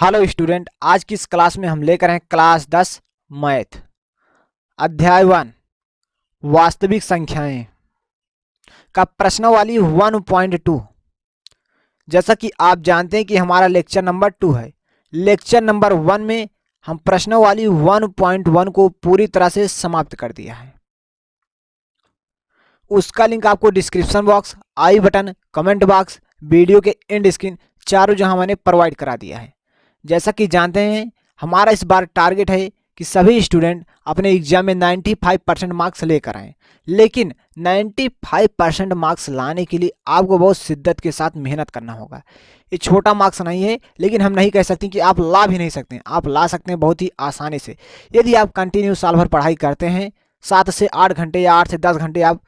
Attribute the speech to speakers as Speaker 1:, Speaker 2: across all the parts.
Speaker 1: Hello student, आज की इस क्लास में हम लेकर हैं क्लास 10 मैथ अध्याय 1 वास्तविक संख्याएं का प्रश्नावली 1.2। जैसा कि आप जानते हैं कि हमारा लेक्चर नंबर 2 है। लेक्चर नंबर 1 में हम प्रश्नावली 1.1 को पूरी तरह से समाप्त कर दिया है। उसका लिंक आपको डिस्क्रिप्शन बॉक्स, आई बटन, कमेंट बॉक्स, वीडियो के एंड स्क्रीन चारों जहां मैंने प्रोवाइड करा दिया है। जैसा कि जानते हैं हमारा इस बार टारगेट है कि सभी स्टूडेंट अपने एग्जाम में 95% मार्क्स लेकर आएँ। लेकिन 95% मार्क्स लाने के लिए आपको बहुत शिद्दत के साथ मेहनत करना होगा। ये छोटा मार्क्स नहीं है, लेकिन हम नहीं कह सकते कि आप ला भी नहीं सकते। आप ला सकते हैं बहुत ही आसानी से। यदि आप कंटिन्यू साल भर पढ़ाई करते हैं, 7 से 8 घंटे या 8 से 10 घंटे आप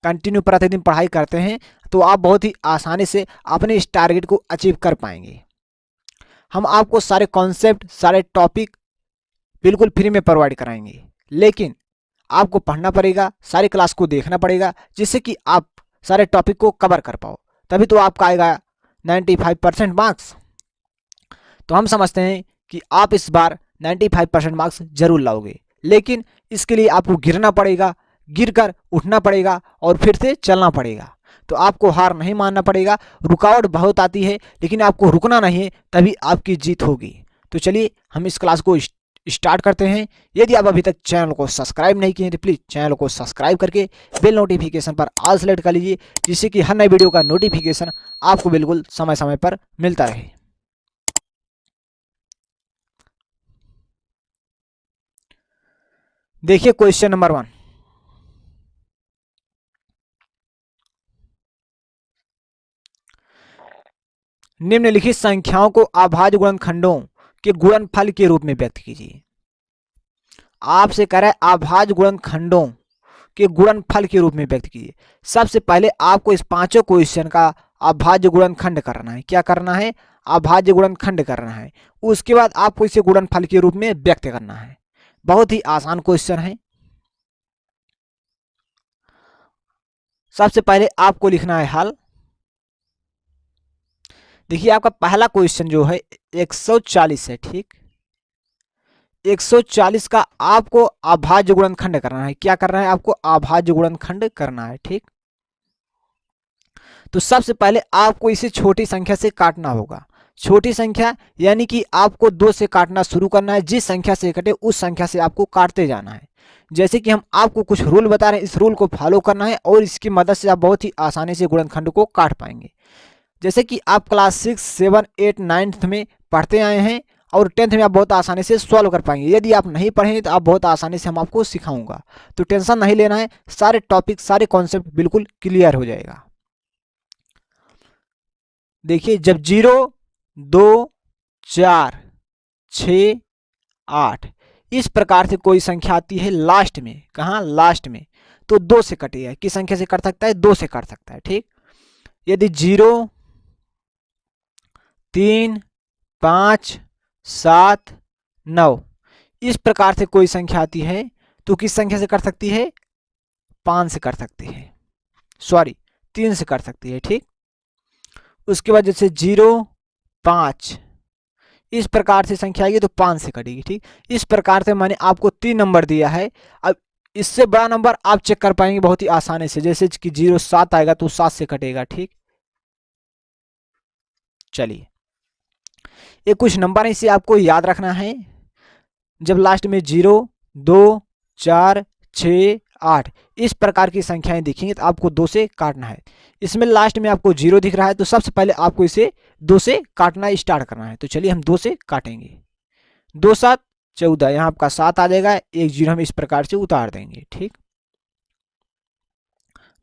Speaker 1: कंटिन्यू प्रतिदिन पढ़ाई करते हैं, तो आप बहुत ही आसानी से अपने इस टारगेट को अचीव कर पाएंगे। हम आपको सारे कॉन्सेप्ट, सारे टॉपिक बिल्कुल फ्री में प्रोवाइड कराएंगे, लेकिन आपको पढ़ना पड़ेगा, सारी क्लास को देखना पड़ेगा, जिससे कि आप सारे टॉपिक को कवर कर पाओ। तभी तो आपका आएगा 95% मार्क्स। तो हम समझते हैं कि आप इस बार 95% मार्क्स जरूर लाओगे, लेकिन इसके लिए आपको गिरना पड़ेगा, गिरकर उठना पड़ेगा और फिर से चलना पड़ेगा। तो आपको हार नहीं मानना पड़ेगा। रुकावट बहुत आती है, लेकिन आपको रुकना नहीं है, तभी आपकी जीत होगी। तो चलिए हम इस क्लास को स्टार्ट करते हैं। यदि आप अभी तक चैनल को सब्सक्राइब नहीं किए हैं तो प्लीज़ चैनल को सब्सक्राइब करके बेल नोटिफिकेशन पर ऑल सेलेक्ट कर लीजिए, जिससे कि हर नए वीडियो का नोटिफिकेशन आपको बिल्कुल समय समय पर मिलता रहे। देखिए क्वेश्चन नंबर 1। निम्नलिखित संख्याओं को अभाज्य गुणनखंडों के गुणनफल के रूप में व्यक्त कीजिए। आपसे कह रहा है अभाज्य गुणनखंडों के गुणनफल के रूप में व्यक्त कीजिए। सबसे पहले आपको इस पांचों क्वेश्चन का अभाज्य गुणनखंड करना है। क्या करना है? अभाज्य गुणनखंड करना है। उसके बाद आपको इसे गुणनफल के रूप में व्यक्त करना है। बहुत ही आसान क्वेश्चन है। सबसे पहले आपको लिखना है हल। देखिए आपका पहला क्वेश्चन जो है 140 है, ठीक। 140 का आपको अभाज्य गुणनखंड करना है। क्या करना है? आपको अभाज्य गुणनखंड करना है, ठीक। तो सबसे पहले आपको इसे छोटी संख्या से काटना होगा। छोटी संख्या यानी कि आपको 2 से काटना शुरू करना है। जिस संख्या से कटे उस संख्या से आपको काटते जाना है। जैसे कि हम आपको कुछ रूल बता रहे हैं, इस रूल को फॉलो करना है और इसकी मदद से आप बहुत ही आसानी से गुणनखंड को काट पाएंगे। जैसे कि आप क्लास 6, 7, 8, 9th में पढ़ते आए हैं और 10th में आप बहुत आसानी से सॉल्व कर पाएंगे। यदि आप नहीं पढ़ेंगे तो आप बहुत आसानी से हम आपको सिखाऊंगा। तो टेंशन नहीं लेना है, सारे टॉपिक, सारे कॉन्सेप्ट बिल्कुल क्लियर हो जाएगा। देखिए जब 0, 2, 4, 6, 8 इस प्रकार से कोई संख्या आती है लास्ट में, कहाँ? लास्ट में, तो 2 से कटेगा। किस संख्या से कट सकता है? 2 से कट सकता है, ठीक। यदि 0, 3, 5, 7, 9 इस प्रकार से कोई संख्या आती है तो किस संख्या से कट सकती है? 5 से कट सकती है, सॉरी 3 से कट सकती है, ठीक। उसके बाद जैसे 0, 5 इस प्रकार से संख्या आएगी तो 5 से कटेगी, ठीक। इस प्रकार से मैंने आपको 3 नंबर दिया है। अब इससे बड़ा नंबर आप चेक कर पाएंगे बहुत ही आसानी से। जैसे कि 0, 7 आएगा तो 7 से कटेगा, ठीक। चलिए ये कुछ नंबर है, इसे आपको याद रखना है। जब लास्ट में 0, 2, 4, 6, 8 इस प्रकार की संख्याएं दिखेंगी तो आपको 2 से काटना है। इसमें लास्ट में आपको 0 दिख रहा है तो सबसे पहले आपको इसे 2 से काटना स्टार्ट करना है। तो चलिए हम 2 से काटेंगे। 2 7 14, यहाँ आपका 7 आ जाएगा। एक 0 हम इस प्रकार से उतार देंगे, ठीक।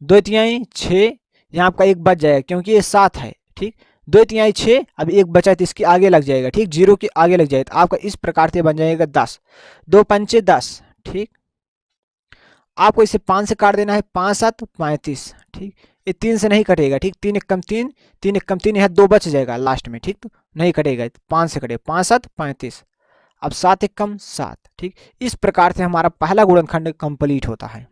Speaker 1: 2 तिहाई 6, यहाँ आपका 1 बच जाएगा क्योंकि ये 7 है, ठीक। 2 तिहाई 6, अब 1 बचा तो इसके आगे लग जाएगा, ठीक। 0 के आगे लग जाएगा तो आपका इस प्रकार से बन जाएगा 10। 2 पंचे 10, ठीक। आपको इसे 5 से काट देना है। 5 7 35, ठीक। ये 3 से नहीं कटेगा, ठीक। 3 एकम 3, 3 एकम 3, यहाँ 2 बच जाएगा लास्ट में, ठीक। तो नहीं कटेगा, 5 से कटेगा। 5 7 35, अब 7 एकम 7, ठीक। इस प्रकार से हमारा पहला गुणनखंड कंप्लीट होता है।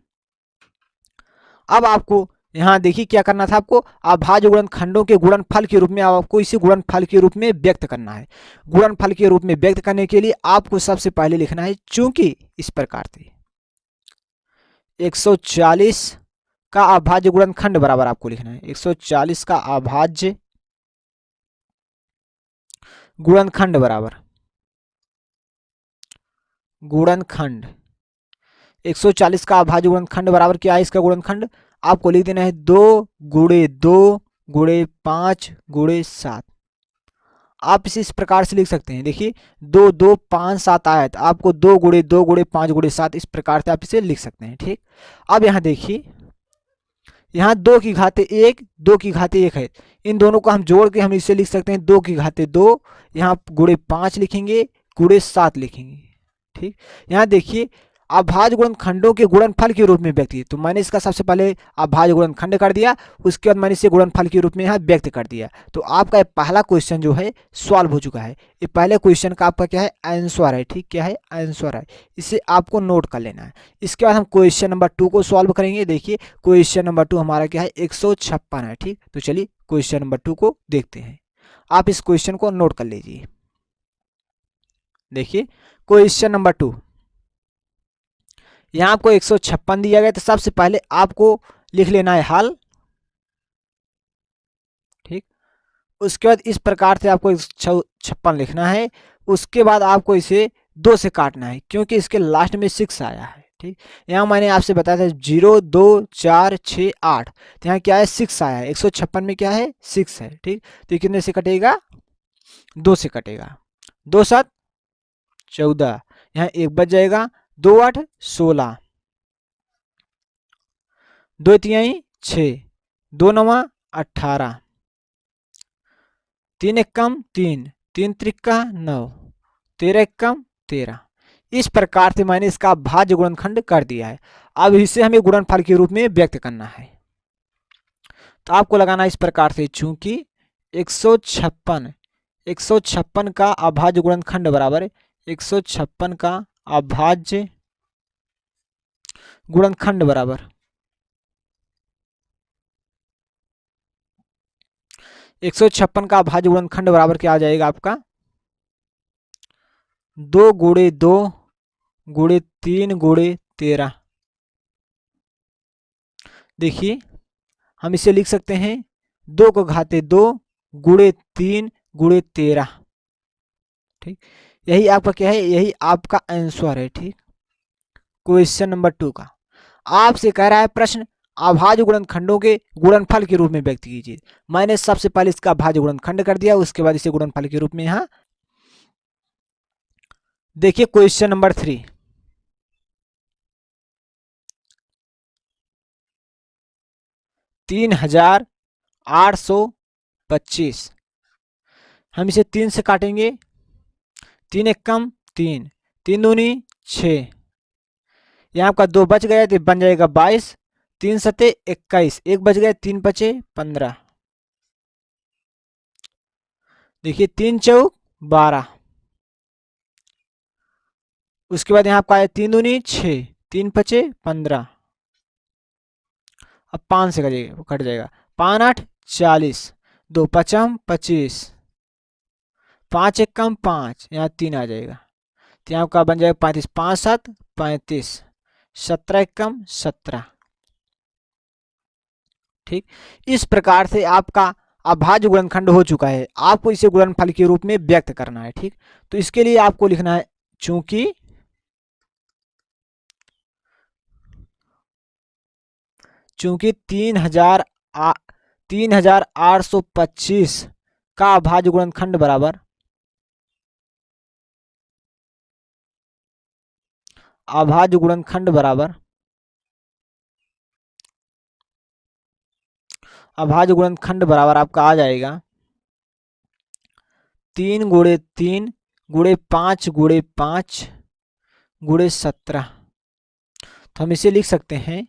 Speaker 1: अब आपको यहाँ देखिए क्या करना था आपको, अभाज्य गुणनखंडों के गुणनफल के रूप में आपको इसे गुणनफल के रूप में व्यक्त करना है। गुणनफल के रूप में व्यक्त करने के लिए आपको सबसे पहले लिखना है चूंकि इस प्रकार से 140 का अभाज्य गुणनखंड बराबर आपको लिखना है 140 का अभाज्य गुणनखंड बराबर गुणनखंड 140 का अभाज्य गुणनखंड बराबर क्या है, इसका गुणनखंड आपको लिख देना है 2 गुणे 2 गुणे 5 गुणे 7। आप इसे इस प्रकार से लिख सकते हैं, देखिए 2 2 5 7 आया था, आपको 2 गुणे 2 गुणे 5 गुणे 7 इस प्रकार से आप इसे लिख सकते हैं। ठीक, अब यहाँ देखिए, यहाँ 2 की घाते 1 2 की घाते 1 है, इन दोनों को हम जोड़ के हम इसे लिख सकते हैं 2 की घाते 2, यहाँ गुणे 5 लिखेंगे गुणे 7 लिखेंगे। ठीक, यहाँ देखिए अभाज्य गुणनखंडों के गुणनफल के रूप में व्यक्त किए, तो मैंने इसका सबसे पहले अभाज्य गुणनखंड कर दिया, उसके बाद मैंने इसे गुणनफल के रूप में यहाँ व्यक्त कर दिया। तो आपका पहला क्वेश्चन जो है सॉल्व हो चुका है। ये पहले क्वेश्चन का आपका क्या है, आंसर है। ठीक, क्या है, आंसर है, इसे आपको नोट कर लेना है। इसके बाद हम क्वेश्चन नंबर 2 को सॉल्व करेंगे। देखिए क्वेश्चन नंबर 2 हमारा क्या है, 156 है। ठीक, तो चलिए क्वेश्चन नंबर 2 को देखते हैं। आप इस क्वेश्चन को नोट कर लीजिए। देखिए क्वेश्चन नंबर 2, यहाँ आपको 156 दिया गया, तो सबसे पहले आपको लिख लेना है हल। ठीक, उसके बाद इस प्रकार से आपको 156 लिखना है। उसके बाद आपको इसे 2 से काटना है, क्योंकि इसके लास्ट में 6 आया है। ठीक, यहाँ मैंने आपसे बताया था 0 2 4 6 8, तो यहाँ क्या है 6 आया है, 156 में क्या है 6 है। ठीक, तो ये कितने से कटेगा, 2 से कटेगा, 2 7 14, यहाँ 1 बच जाएगा, 2 8 16, 2 तिहाई 6, 2 9 18, 3 एकम 3, 3 त्रिका 9, 13 एकम 13। इस प्रकार से मैंने इसका भाज्य गुणनखंड कर दिया है। अब इसे हमें गुणनफल के रूप में व्यक्त करना है, तो आपको लगाना इस प्रकार से, चूंकि 156 का अभाज्य गुणनखंड बराबर 156 का अभाज्य गुणनखंड बराबर 156 का अभाज्य गुणनखंड बराबर क्या आ जाएगा आपका, 2 गुणे 2 गुणे 3 गुणे 13। देखिए हम इसे लिख सकते हैं 2 को घाते 2 गुणे 3 गुणे 13। ठीक, यही आपका क्या है, यही आपका आंसर है। ठीक, क्वेश्चन नंबर 2 का आपसे कह रहा है प्रश्न अभाज्य गुणनखंडों के गुणनफल के रूप में व्यक्त कीजिए। मैंने सबसे पहले इसका अभाज्य गुणनखंड कर दिया, उसके बाद इसे गुणनफल के रूप में यहाँ देखिए क्वेश्चन नंबर 3, तीन 3825, हम इसे 3 से काटेंगे, 3 एकम 3, 3 दूनी 6, यहाँ आपका 2 बच गया तो बन जाएगा 22, 3 सते 21, 1 बच गया, 3 बचे 15। देखिए 3 चौक 12, उसके बाद यहाँ आपका आया 3 दूनी 6, 3 पचे 15, अब 5 से कट जाएगा, 5 8 40, 2 पचम 25, 5 एकम 5, यहाँ 3 आ जाएगा, तो यहाँ आपका बन जाएगा 35, 5 7 35, 17 एकम 17। ठीक, इस प्रकार से आपका अभाज्य गुणनखंड हो चुका है। आपको इसे गुणनफल के रूप में व्यक्त करना है। ठीक, तो इसके लिए आपको लिखना है चूंकि 3825 का अभाज्य गुणनखंड बराबर अभाज्य गुणनखंड बराबर अभाज्य गुणनखंड बराबर आपका आ जाएगा 3 गुणे 3 गुणे 5 गुणे 5 गुणे 17। तो हम इसे लिख सकते हैं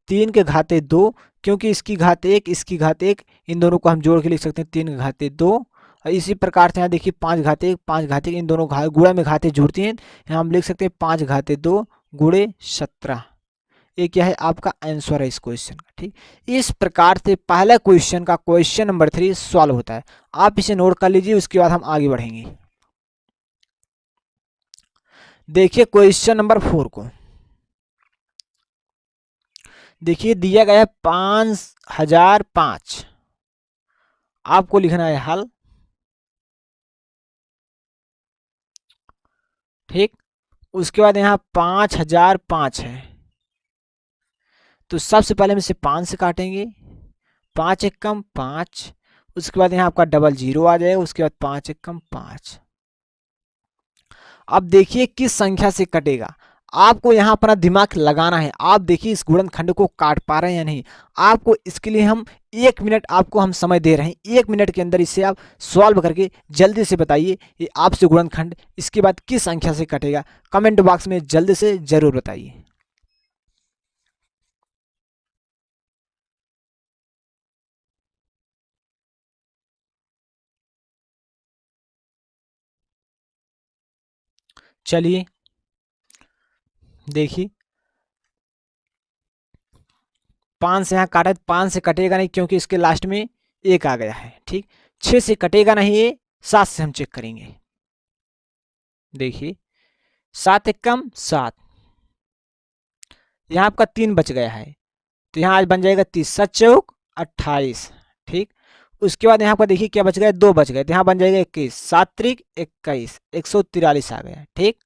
Speaker 1: 3 के घाते 2, क्योंकि इसकी घात 1 इसकी घात 1, इन दोनों को हम जोड़ के लिख सकते हैं 3 के घाते 2। और इसी प्रकार से यहाँ देखिए 5 घाते 1 5 घाते 1, इन दोनों गुणा में घाते जुड़ती हैं, यहाँ हम लिख सकते हैं 5 घाते 2 गुणे 17। ये क्या है आपका आंसर है इस क्वेश्चन का। ठीक, इस प्रकार से पहला क्वेश्चन का क्वेश्चन नंबर 3 सॉल्व होता है। आप इसे नोट कर लीजिए, उसके बाद हम आगे बढ़ेंगे। देखिए क्वेश्चन नंबर 4 को, देखिए दिया गया है 5005, आपको लिखना है हल। ठीक, उसके बाद यहाँ 5005 है, तो सबसे पहले हम इसे 5 से काटेंगे, 5 एकम 5, उसके बाद यहाँ आपका डबल जीरो आ जाएगा, उसके बाद 5 एकम 5। अब देखिए किस संख्या से कटेगा, आपको यहाँ अपना दिमाग लगाना है। आप देखिए इस गुणनखंड को काट पा रहे हैं या नहीं, आपको इसके लिए हम 1 मिनट आपको हम समय दे रहे हैं। 1 मिनट के अंदर इसे आप सॉल्व करके जल्दी से बताइए ये आपसे गुणनखंड इसके बाद किस संख्या से कटेगा। कमेंट बॉक्स में जल्दी से जरूर बताइए। चलिए देखिए 5 से यहाँ काटा, 5 से कटेगा नहीं क्योंकि इसके लास्ट में 1 आ गया है। ठीक, 6 से कटेगा नहीं, ये 7 से हम चेक करेंगे। देखिए 7 एकम 7, यहाँ आपका 3 बच गया है, तो यहाँ आज बन जाएगा 30, 7 चौक 28। ठीक, उसके बाद यहाँ पर देखिए क्या बच गया, 2 बच गए, तो यहाँ बन जाएगा 21, 7 त्रिक 21, 143 आ गया। ठीक,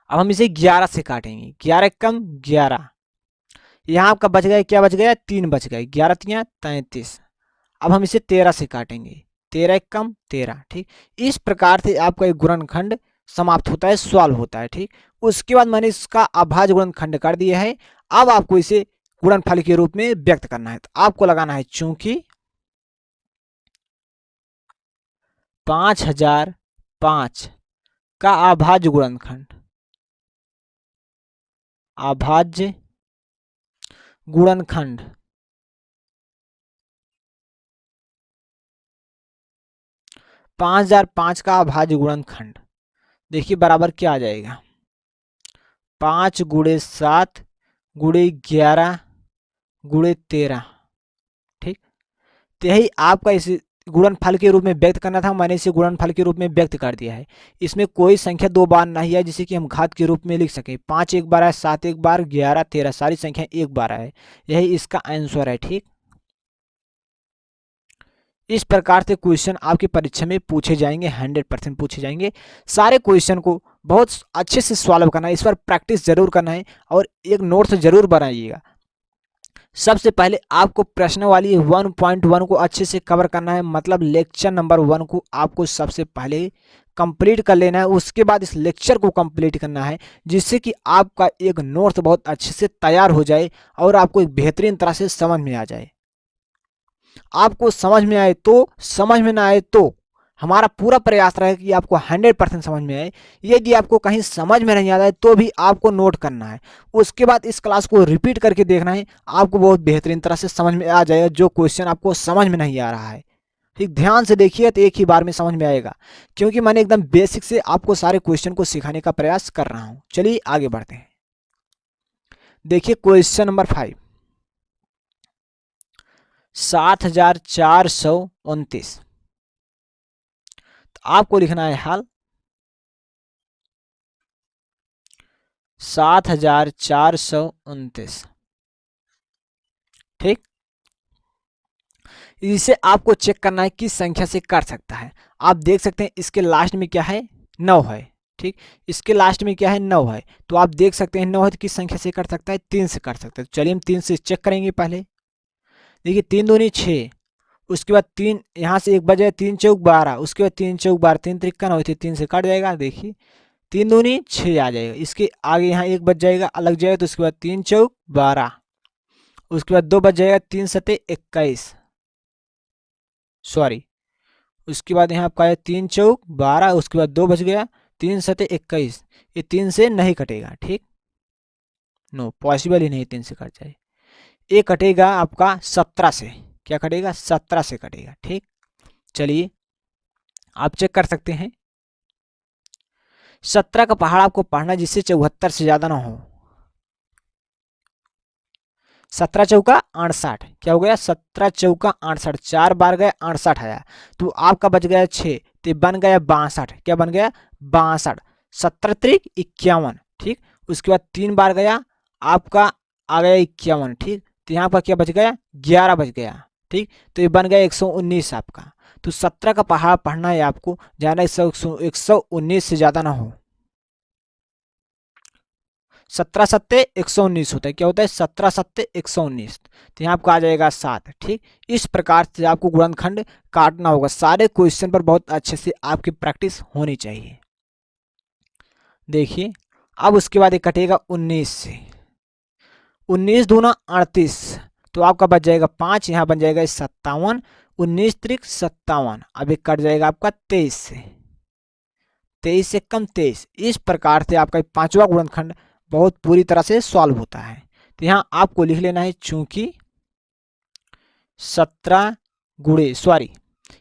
Speaker 1: अब हम इसे 11 से काटेंगे, 11 कम 11, यहाँ आपका बच गया, क्या बच गया, 3 बच गए, 11 तियाँ 33। अब हम इसे 13 से काटेंगे, 13 कम 13। ठीक, इस प्रकार से आपका एक गुणनखंड समाप्त होता है, सॉल्व होता है। ठीक, उसके बाद मैंने इसका अभाज्य गुणनखंड कर दिया है। अब आपको इसे गुणनफल के रूप में व्यक्त करना है, तो आपको लगाना है चूंकि 5005 का अभाज्य गुणनखंड, अभाज्य गुणनखंड 5005 का अभाज्य गुणनखंड, देखिए बराबर क्या आ जाएगा, 5 गुणे 7 गुणे 11 गुणे 13। ठीक, तो यही आपका इस गुणनफल के रूप में व्यक्त करना था, मैंने इसे गुणनफल के रूप में व्यक्त कर दिया है। इसमें कोई संख्या 2 बार नहीं है जिसे कि हम घात के रूप में लिख सकें। 5 एक बार है, 7 एक बार, 11 13 सारी संख्या एक बार है, यही इसका आंसर है। ठीक, इस प्रकार से क्वेश्चन आपकी परीक्षा में पूछे जाएंगे, 100% पूछे जाएंगे। सारे क्वेश्चन को बहुत अच्छे से सॉल्व करना है, इस पर प्रैक्टिस जरूर करना है और एक नोट्स जरूर बनाइएगा। सबसे पहले आपको प्रश्न वाली 1.1 को अच्छे से कवर करना है, मतलब लेक्चर नंबर 1 को आपको सबसे पहले कंप्लीट कर लेना है। उसके बाद इस लेक्चर को कंप्लीट करना है, जिससे कि आपका एक नोट्स बहुत अच्छे से तैयार हो जाए और आपको एक बेहतरीन तरह से समझ में आ जाए। आपको समझ में आए तो, समझ में ना आए तो, हमारा पूरा प्रयास रहेगा कि आपको 100% समझ में आए। यदि आपको कहीं समझ में नहीं आता है तो भी आपको नोट करना है, उसके बाद इस क्लास को रिपीट करके देखना है, आपको बहुत बेहतरीन तरह से समझ में आ जाएगा जो क्वेश्चन आपको समझ में नहीं आ रहा है। ठीक, ध्यान से देखिए तो एक ही बार में समझ में आएगा, क्योंकि मैंने एकदम बेसिक से आपको सारे क्वेश्चन को सिखाने का प्रयास कर रहा हूँ। चलिए आगे बढ़ते हैं। देखिए क्वेश्चन नंबर 5, 7429, आपको लिखना है हल। 7429। ठीक, इसे आपको चेक करना है किस संख्या से कर सकता है। आप देख सकते हैं इसके लास्ट में क्या है, 9 है। ठीक, इसके लास्ट में क्या है, 9 है, तो आप देख सकते हैं 9 है तो किस संख्या से कर सकता है, 3 से कर सकता है। तो चलिए हम 3 से चेक करेंगे। पहले देखिए 3 दूनी 6, उसके बाद 3 यहाँ से 1 बजे, 3 चौक 12, उसके बाद 3 चौक 12, 3 त्रिक 9 थे, 3 से कट जाएगा। देखिए 3 दूनी 6 आ जाएगा, इसके आगे यहाँ 1 बच जाएगा, अलग जाएगा, तो उसके बाद 3 चौक 12, उसके बाद 2 बच जाएगा, 3 सते 21, सॉरी, उसके बाद यहाँ आपका है 3 चौक 12, उसके बाद 2 बच गया, 3 सते 21, ये 3 से नहीं कटेगा। ठीक, नो पॉसिबल ही नहीं 3 से कट जाए। ये कटेगा आपका 17 से, क्या कटेगा, 17 से कटेगा। ठीक, चलिए आप चेक कर सकते हैं। 17 का पहाड़ आपको पढ़ना जिससे 74 से ज़्यादा ना हो। 17 चौका 68, क्या हो गया 17 चौका 68, 4 बार गए 68 आया, तो आपका बच गया 6, तो बन गया 62, क्या बन गया 62, 17 त्रिक 51, ठीक। उसके बाद 3 बार गया आपका आ गया 51, ठीक। तो यहाँ पर क्या बच गया 11 बच गया, ठीक। तो ये बन गया 119 आपका। तो 17 का पहाड़ पढ़ना है आपको, ज़्यादा 119 से ज़्यादा ना हो। 17 सत्ते 119 होता है, क्या होता है 17 सत्ते 119, तो यहाँ आपको आ जाएगा 7, ठीक। इस प्रकार से आपको गुणनखंड काटना होगा। सारे क्वेश्चन पर बहुत अच्छे से आपकी प्रैक्टिस होनी चाहिए। देखिए अब उसके बाद ये कटेगा 19 से, 19 दूना 38, तो आपका बच जाएगा 5, यहाँ बन जाएगा 57, 19 त्रिक 57, अब एक कट जाएगा आपका 23 से, 23 से कम 23। इस प्रकार से आपका पांचवा गुणनखंड बहुत पूरी तरह से सॉल्व होता है। तो यहाँ आपको लिख लेना है, चूंकि 17 गुणे सॉरी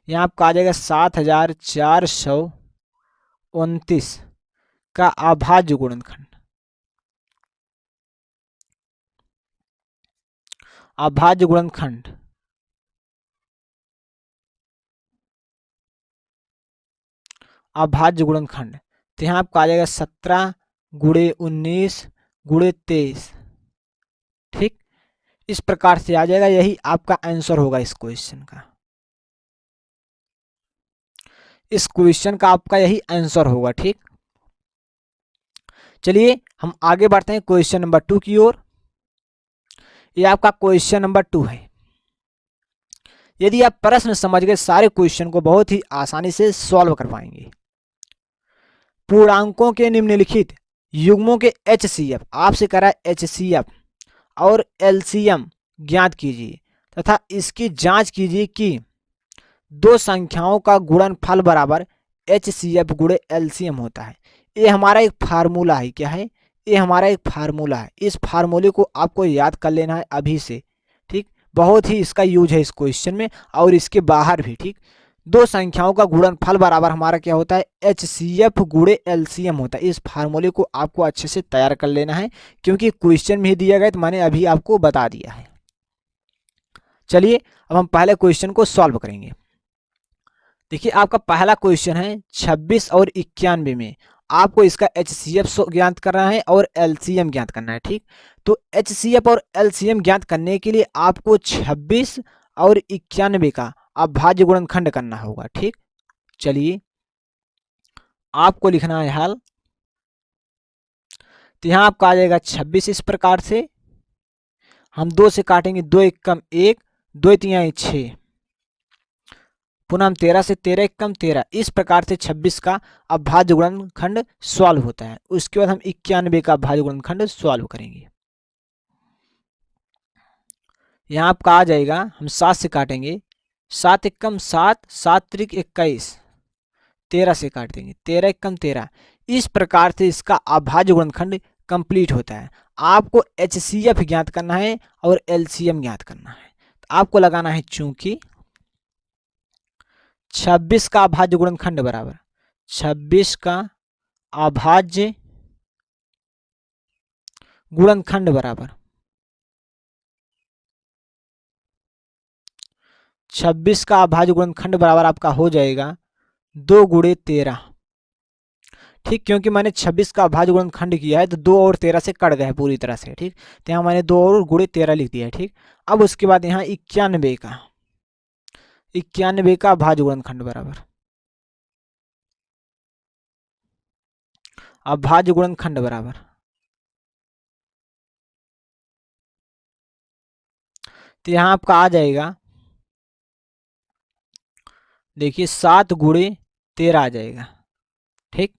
Speaker 1: यहाँ आपका आ जाएगा 7429 का अभाज्य गुणनखंड, अभाज्य गुणनखंड, अभाज्य गुणनखंड। तो यहाँ आपको आ जाएगा 17 गुणे 19 गुणे 23, ठीक। इस प्रकार से आ जाएगा, यही आपका आंसर होगा इस क्वेश्चन का। इस क्वेश्चन का आपका यही आंसर होगा, ठीक। चलिए हम आगे बढ़ते हैं क्वेश्चन नंबर 2 की ओर। ये आपका क्वेश्चन नंबर 2 है। यदि आप प्रश्न समझ गए, सारे क्वेश्चन को बहुत ही आसानी से सॉल्व कर पाएंगे। पूर्णांकों के निम्नलिखित युग्मों के HCF, आपसे करा HCF और LCM ज्ञात कीजिए तथा इसकी जांच कीजिए कि दो संख्याओं का गुणनफल बराबर HCF गुणे LCM होता है। ये हमारा एक फार्मूला है, क्या है ये हमारा एक फार्मूला है। इस फार्मूले को आपको याद कर लेना है अभी से, ठीक। बहुत ही इसका यूज है इस क्वेश्चन में और इसके बाहर भी, ठीक। दो संख्याओं का गुणनफल बराबर हमारा क्या होता है HCF गुणे LCM होता है। इस फार्मूले को आपको अच्छे से तैयार कर लेना है, क्योंकि क्वेश्चन में ही दिया गया तो मैंने अभी आपको बता दिया है। चलिए अब हम पहले क्वेश्चन को सॉल्व करेंगे। देखिए आपका पहला क्वेश्चन है 26 और 91 में आपको इसका HCF ज्ञात करना है और LCM ज्ञात करना है, ठीक। तो HCF और LCM ज्ञात करने के लिए आपको 26 और 91 का अभाज्य गुणनखंड करना होगा, ठीक। चलिए आपको लिखना है हल। तो यहाँ आपका आ जाएगा 26 इस प्रकार से, हम 2 से काटेंगे, 2 एक कम 1, 2 तिहाई 6, पुनः हम 13 से 13 एक कम 13। इस प्रकार से 26 का अभाज्य गुणनखंड सॉल्व होता है। उसके बाद हम 91 का अभाज्य गुणनखंड सॉल्व करेंगे। यहाँ आपका आ जाएगा, हम 7 से काटेंगे, 7 एक कम 7, 7 त्रिक 21, 13 से काट देंगे, 13 एक कम 13। इस प्रकार से इसका अभाज्य गुणनखंड कंप्लीट होता है। आपको HCF ज्ञात करना है और LCM ज्ञात करना है। तो आपको लगाना है चूंकि 26 का अभाज्य गुणनखंड बराबर 26 का अभाज्य गुणनखंड बराबर 26 का अभाज्य गुणनखंड बराबर आपका हो जाएगा 2 गुणे 13, ठीक। क्योंकि मैंने 26 का अभाज्य गुणनखंड किया है तो 2 और 13 से कट गए पूरी तरह से, ठीक। तो यहाँ मैंने 2 और गुणे 13 लिख दिया है, ठीक। अब उसके बाद यहाँ 91 का अभाज्य गुणनखंड बराबर अभाज्य गुणनखंड बराबर, तो यहाँ आपका आ जाएगा, देखिए 7 गुणे 13 आ जाएगा, ठीक।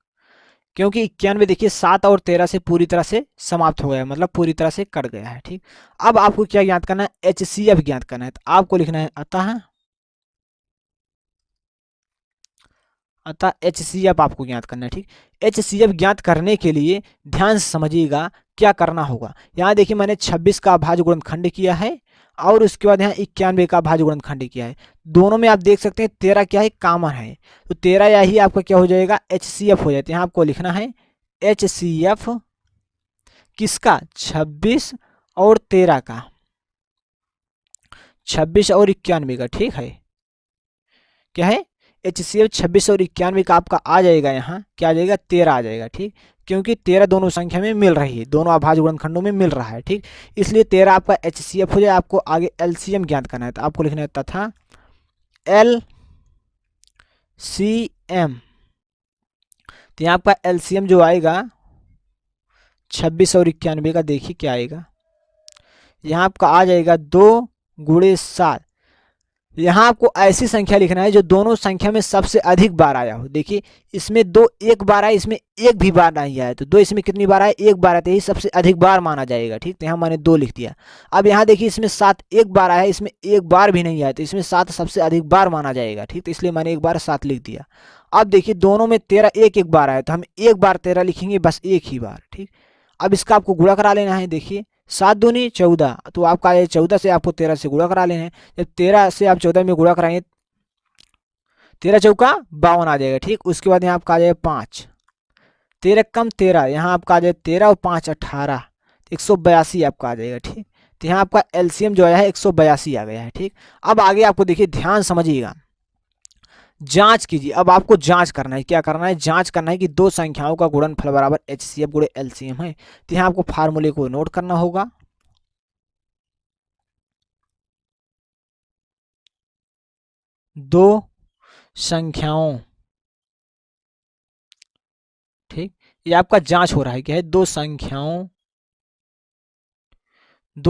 Speaker 1: क्योंकि 91 देखिए 7 और 13 से पूरी तरह से समाप्त हो गया, मतलब पूरी तरह से कट गया है, ठीक। अब आपको क्या ज्ञात करना है HCF ज्ञात करना है। तो आपको लिखना है अतः HCF आपको ज्ञात करना है, ठीक। HCF ज्ञात करने के लिए ध्यान से समझिएगा क्या करना होगा। यहाँ देखिए मैंने 26 का अभाज्य गुणनखंड किया है और उसके बाद यहाँ 91 का अभाज्य गुणनखंड किया है। दोनों में आप देख सकते हैं 13 क्या है कॉमन है, तो 13 यही आपका क्या हो जाएगा HCF हो जाता है। यहाँ आपको लिखना है HCF किसका 26 और 13 का, 26 और 91 का, ठीक है, क्या है HCF 26 और 91 का आपका आ जाएगा, यहाँ क्या आ जाएगा 13 आ जाएगा, ठीक, क्योंकि 13 दोनों संख्या में मिल रही है, दोनों अभाज्य गुणनखंडों में मिल रहा है, ठीक, इसलिए 13 आपका HCF हो जाए। आपको आगे LCM ज्ञात करना है, तो आपको लिखना है तथा LCM, तो यहाँ आपका LCM जो आएगा 26 और 91 का, देखिए क्या आएगा, यहाँ आपका आ जाएगा 2 गुणे 7। यहाँ आपको ऐसी संख्या लिखना है जो दोनों संख्या में सबसे अधिक बार आया हो। देखिए इसमें 2 एक बार आया, इसमें एक भी बार नहीं आया, तो 2 इसमें कितनी बार आया, एक बार आया, तो यही सबसे अधिक बार माना जाएगा, ठीक, तो यहाँ मैंने 2 लिख दिया। अब यहाँ देखिए इसमें 7 एक बार आया, इसमें एक बार भी नहीं आया, तो इसमें 7 सबसे अधिक बार माना जाएगा, ठीक, तो इसलिए मैंने एक बार 7 लिख दिया। अब देखिए दोनों में 13 एक एक बार आया, तो हम एक बार 13 लिखेंगे, बस एक ही बार, ठीक। अब इसका आपको गुणा करा लेना है। देखिए 7 दूनी 14, तो आपका ये 14 से आपको 13 से गुणा करा लेना है। जब 13 से आप 14 में गुणा कराएंगे 13 चौका 52 आ जाएगा, ठीक। उसके बाद यहाँ आपका आ जाएगा 5, 13 कम 13, यहाँ आपका आ जाएगा 13 और 5 18, 182 आपका आ जाएगा, ठीक। तो यहाँ आपका LCM जो आया है 182 आ गया है, ठीक। अब आगे आपको देखिए ध्यान समझिएगा, जांच कीजिए। अब आपको जांच करना है, क्या करना है, जांच करना है कि दो संख्याओं का गुणनफल बराबर HCF गुणे LCM है। तो यहाँ आपको फार्मूले को नोट करना होगा। दो संख्याओं, ठीक, ये आपका जांच हो रहा है, क्या है, दो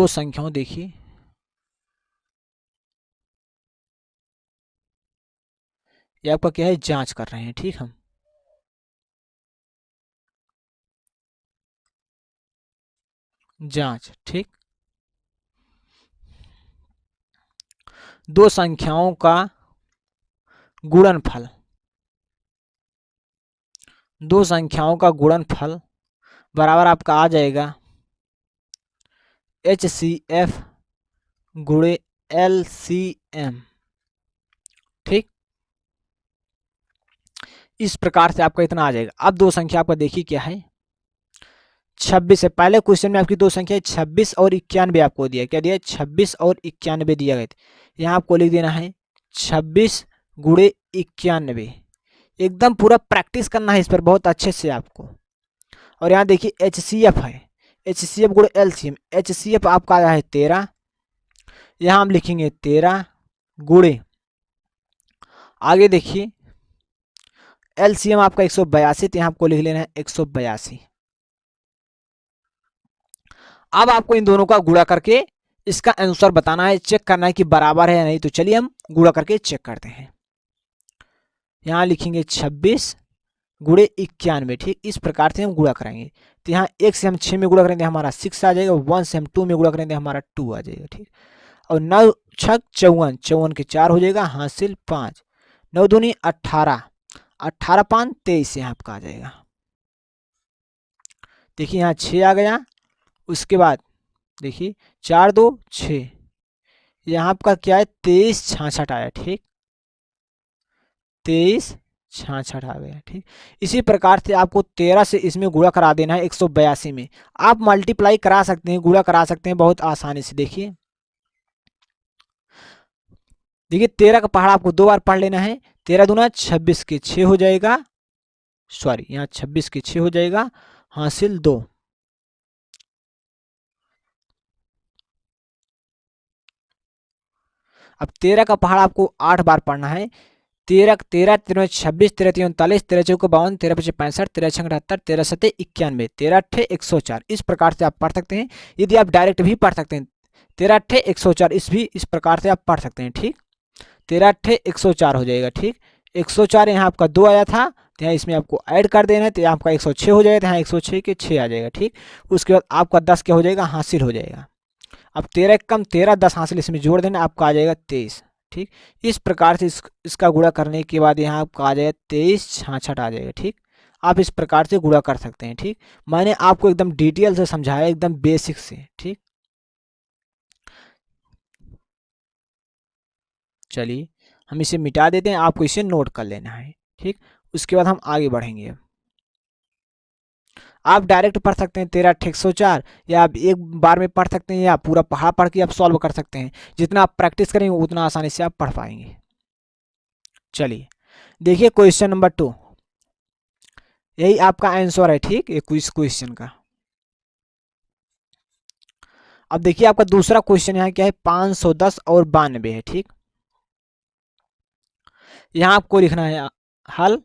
Speaker 1: संख्याओं देखिए ये आपका क्या है, जांच कर रहे हैं, ठीक। हम जांच, ठीक, दो संख्याओं का गुणनफल, दो संख्याओं का गुणनफल बराबर आपका आ जाएगा HCF गुणे LCM, ठीक। इस प्रकार से आपका इतना आ जाएगा। अब दो संख्या आपका देखिए क्या है, 26 है। पहले क्वेश्चन में आपकी दो संख्या 26 और 91 आपको दिया, क्या दिया, 26 और 91 दिया गया था। यहाँ आपको लिख देना है 26 गुणे 91, एकदम पूरा प्रैक्टिस करना है इस पर बहुत अच्छे से आपको। और यहाँ देखिए HCF है, HCF गुणे LCM, HCF आपका आया है 13, यहाँ हम लिखेंगे 13 गुणे, आगे देखिए LCM आपका 182, तो यहाँ आपको लिख लेना है 182। अब आपको इन दोनों का गुणा करके इसका आंसर बताना है, चेक करना है कि बराबर है या नहीं। तो चलिए हम गुणा करके चेक करते हैं। यहाँ लिखेंगे 26 गुणे 91, ठीक, इस प्रकार से हम गुणा कराएंगे। तो यहाँ 1 से हम 6 में गुणा करेंगे हमारा 6 आ जाएगा, 1 से हम 2 में गुणा करेंगे हमारा 2 आ जाएगा, ठीक। और 9 छक 54, 54 के 4 हो जाएगा, हासिल 5, 9 दूनी 18, 18 5 23 यहाँ आपका आ जाएगा। देखिए यहाँ 6 आ गया, उसके बाद देखिए 4 2 6, यहाँ आपका क्या है 23 66 आया, ठीक, 23 66 आ गया, ठीक। इसी प्रकार से आपको 13 से इसमें गुणा करा देना है 182 में। आप मल्टीप्लाई करा सकते हैं, गुणा करा सकते हैं बहुत आसानी से। देखिए 13 का पहाड़ आपको 2 बार पढ़ लेना है। 13 दूना 26 के 6 हो जाएगा, सॉरी यहाँ 26 के 6 हो जाएगा, हासिल 2। अब 13 का पहाड़ आपको 8 बार पढ़ना है। 13 13 13 26, 13 3 39, 13 4 52, 13 5 65, 13 6 78, 13 7 91, 13 8 104। इस प्रकार से आप पढ़ सकते हैं। यदि आप डायरेक्ट भी पढ़ सकते हैं 13 8 104, इस प्रकार से आप पढ़ सकते हैं, ठीक। 13 8 104 हो जाएगा, ठीक। 104 यहाँ आपका 2 आया था, तो यहाँ इसमें आपको ऐड कर देना है, तो यहाँ आपका 106 हो जाएगा, यहाँ 106 के 6 आ जाएगा, ठीक। उसके बाद आपका 10 क्या हो जाएगा, हासिल हो जाएगा। अब 13 कम 13, 10 हासिल इसमें जोड़ देना, आपका आ जाएगा 23, ठीक। इस प्रकार से इसका गुणा करने के बाद यहाँ आपका आ जाएगा 23 66 आ जाएगा, ठीक। आप इस प्रकार से गुणा कर सकते हैं, ठीक। मैंने आपको एकदम डिटेल से समझाया, एकदम बेसिक से, ठीक। चलिए हम इसे मिटा देते हैं, आपको इसे नोट कर लेना है, ठीक। उसके बाद हम आगे बढ़ेंगे। आप डायरेक्ट पढ़ सकते हैं 13×104, या आप एक बार में पढ़ सकते हैं, या पूरा पढ़ा पढ़ के आप सॉल्व कर सकते हैं। जितना आप प्रैक्टिस करेंगे उतना आसानी से आप पढ़ पाएंगे। चलिए देखिए क्वेश्चन नंबर 2, यही आपका आंसर है, ठीक, एक क्वेश्चन का। अब देखिए आपका दूसरा क्वेश्चन यहाँ क्या है, 510 और 92 है, ठीक। यहाँ आपको लिखना है हल।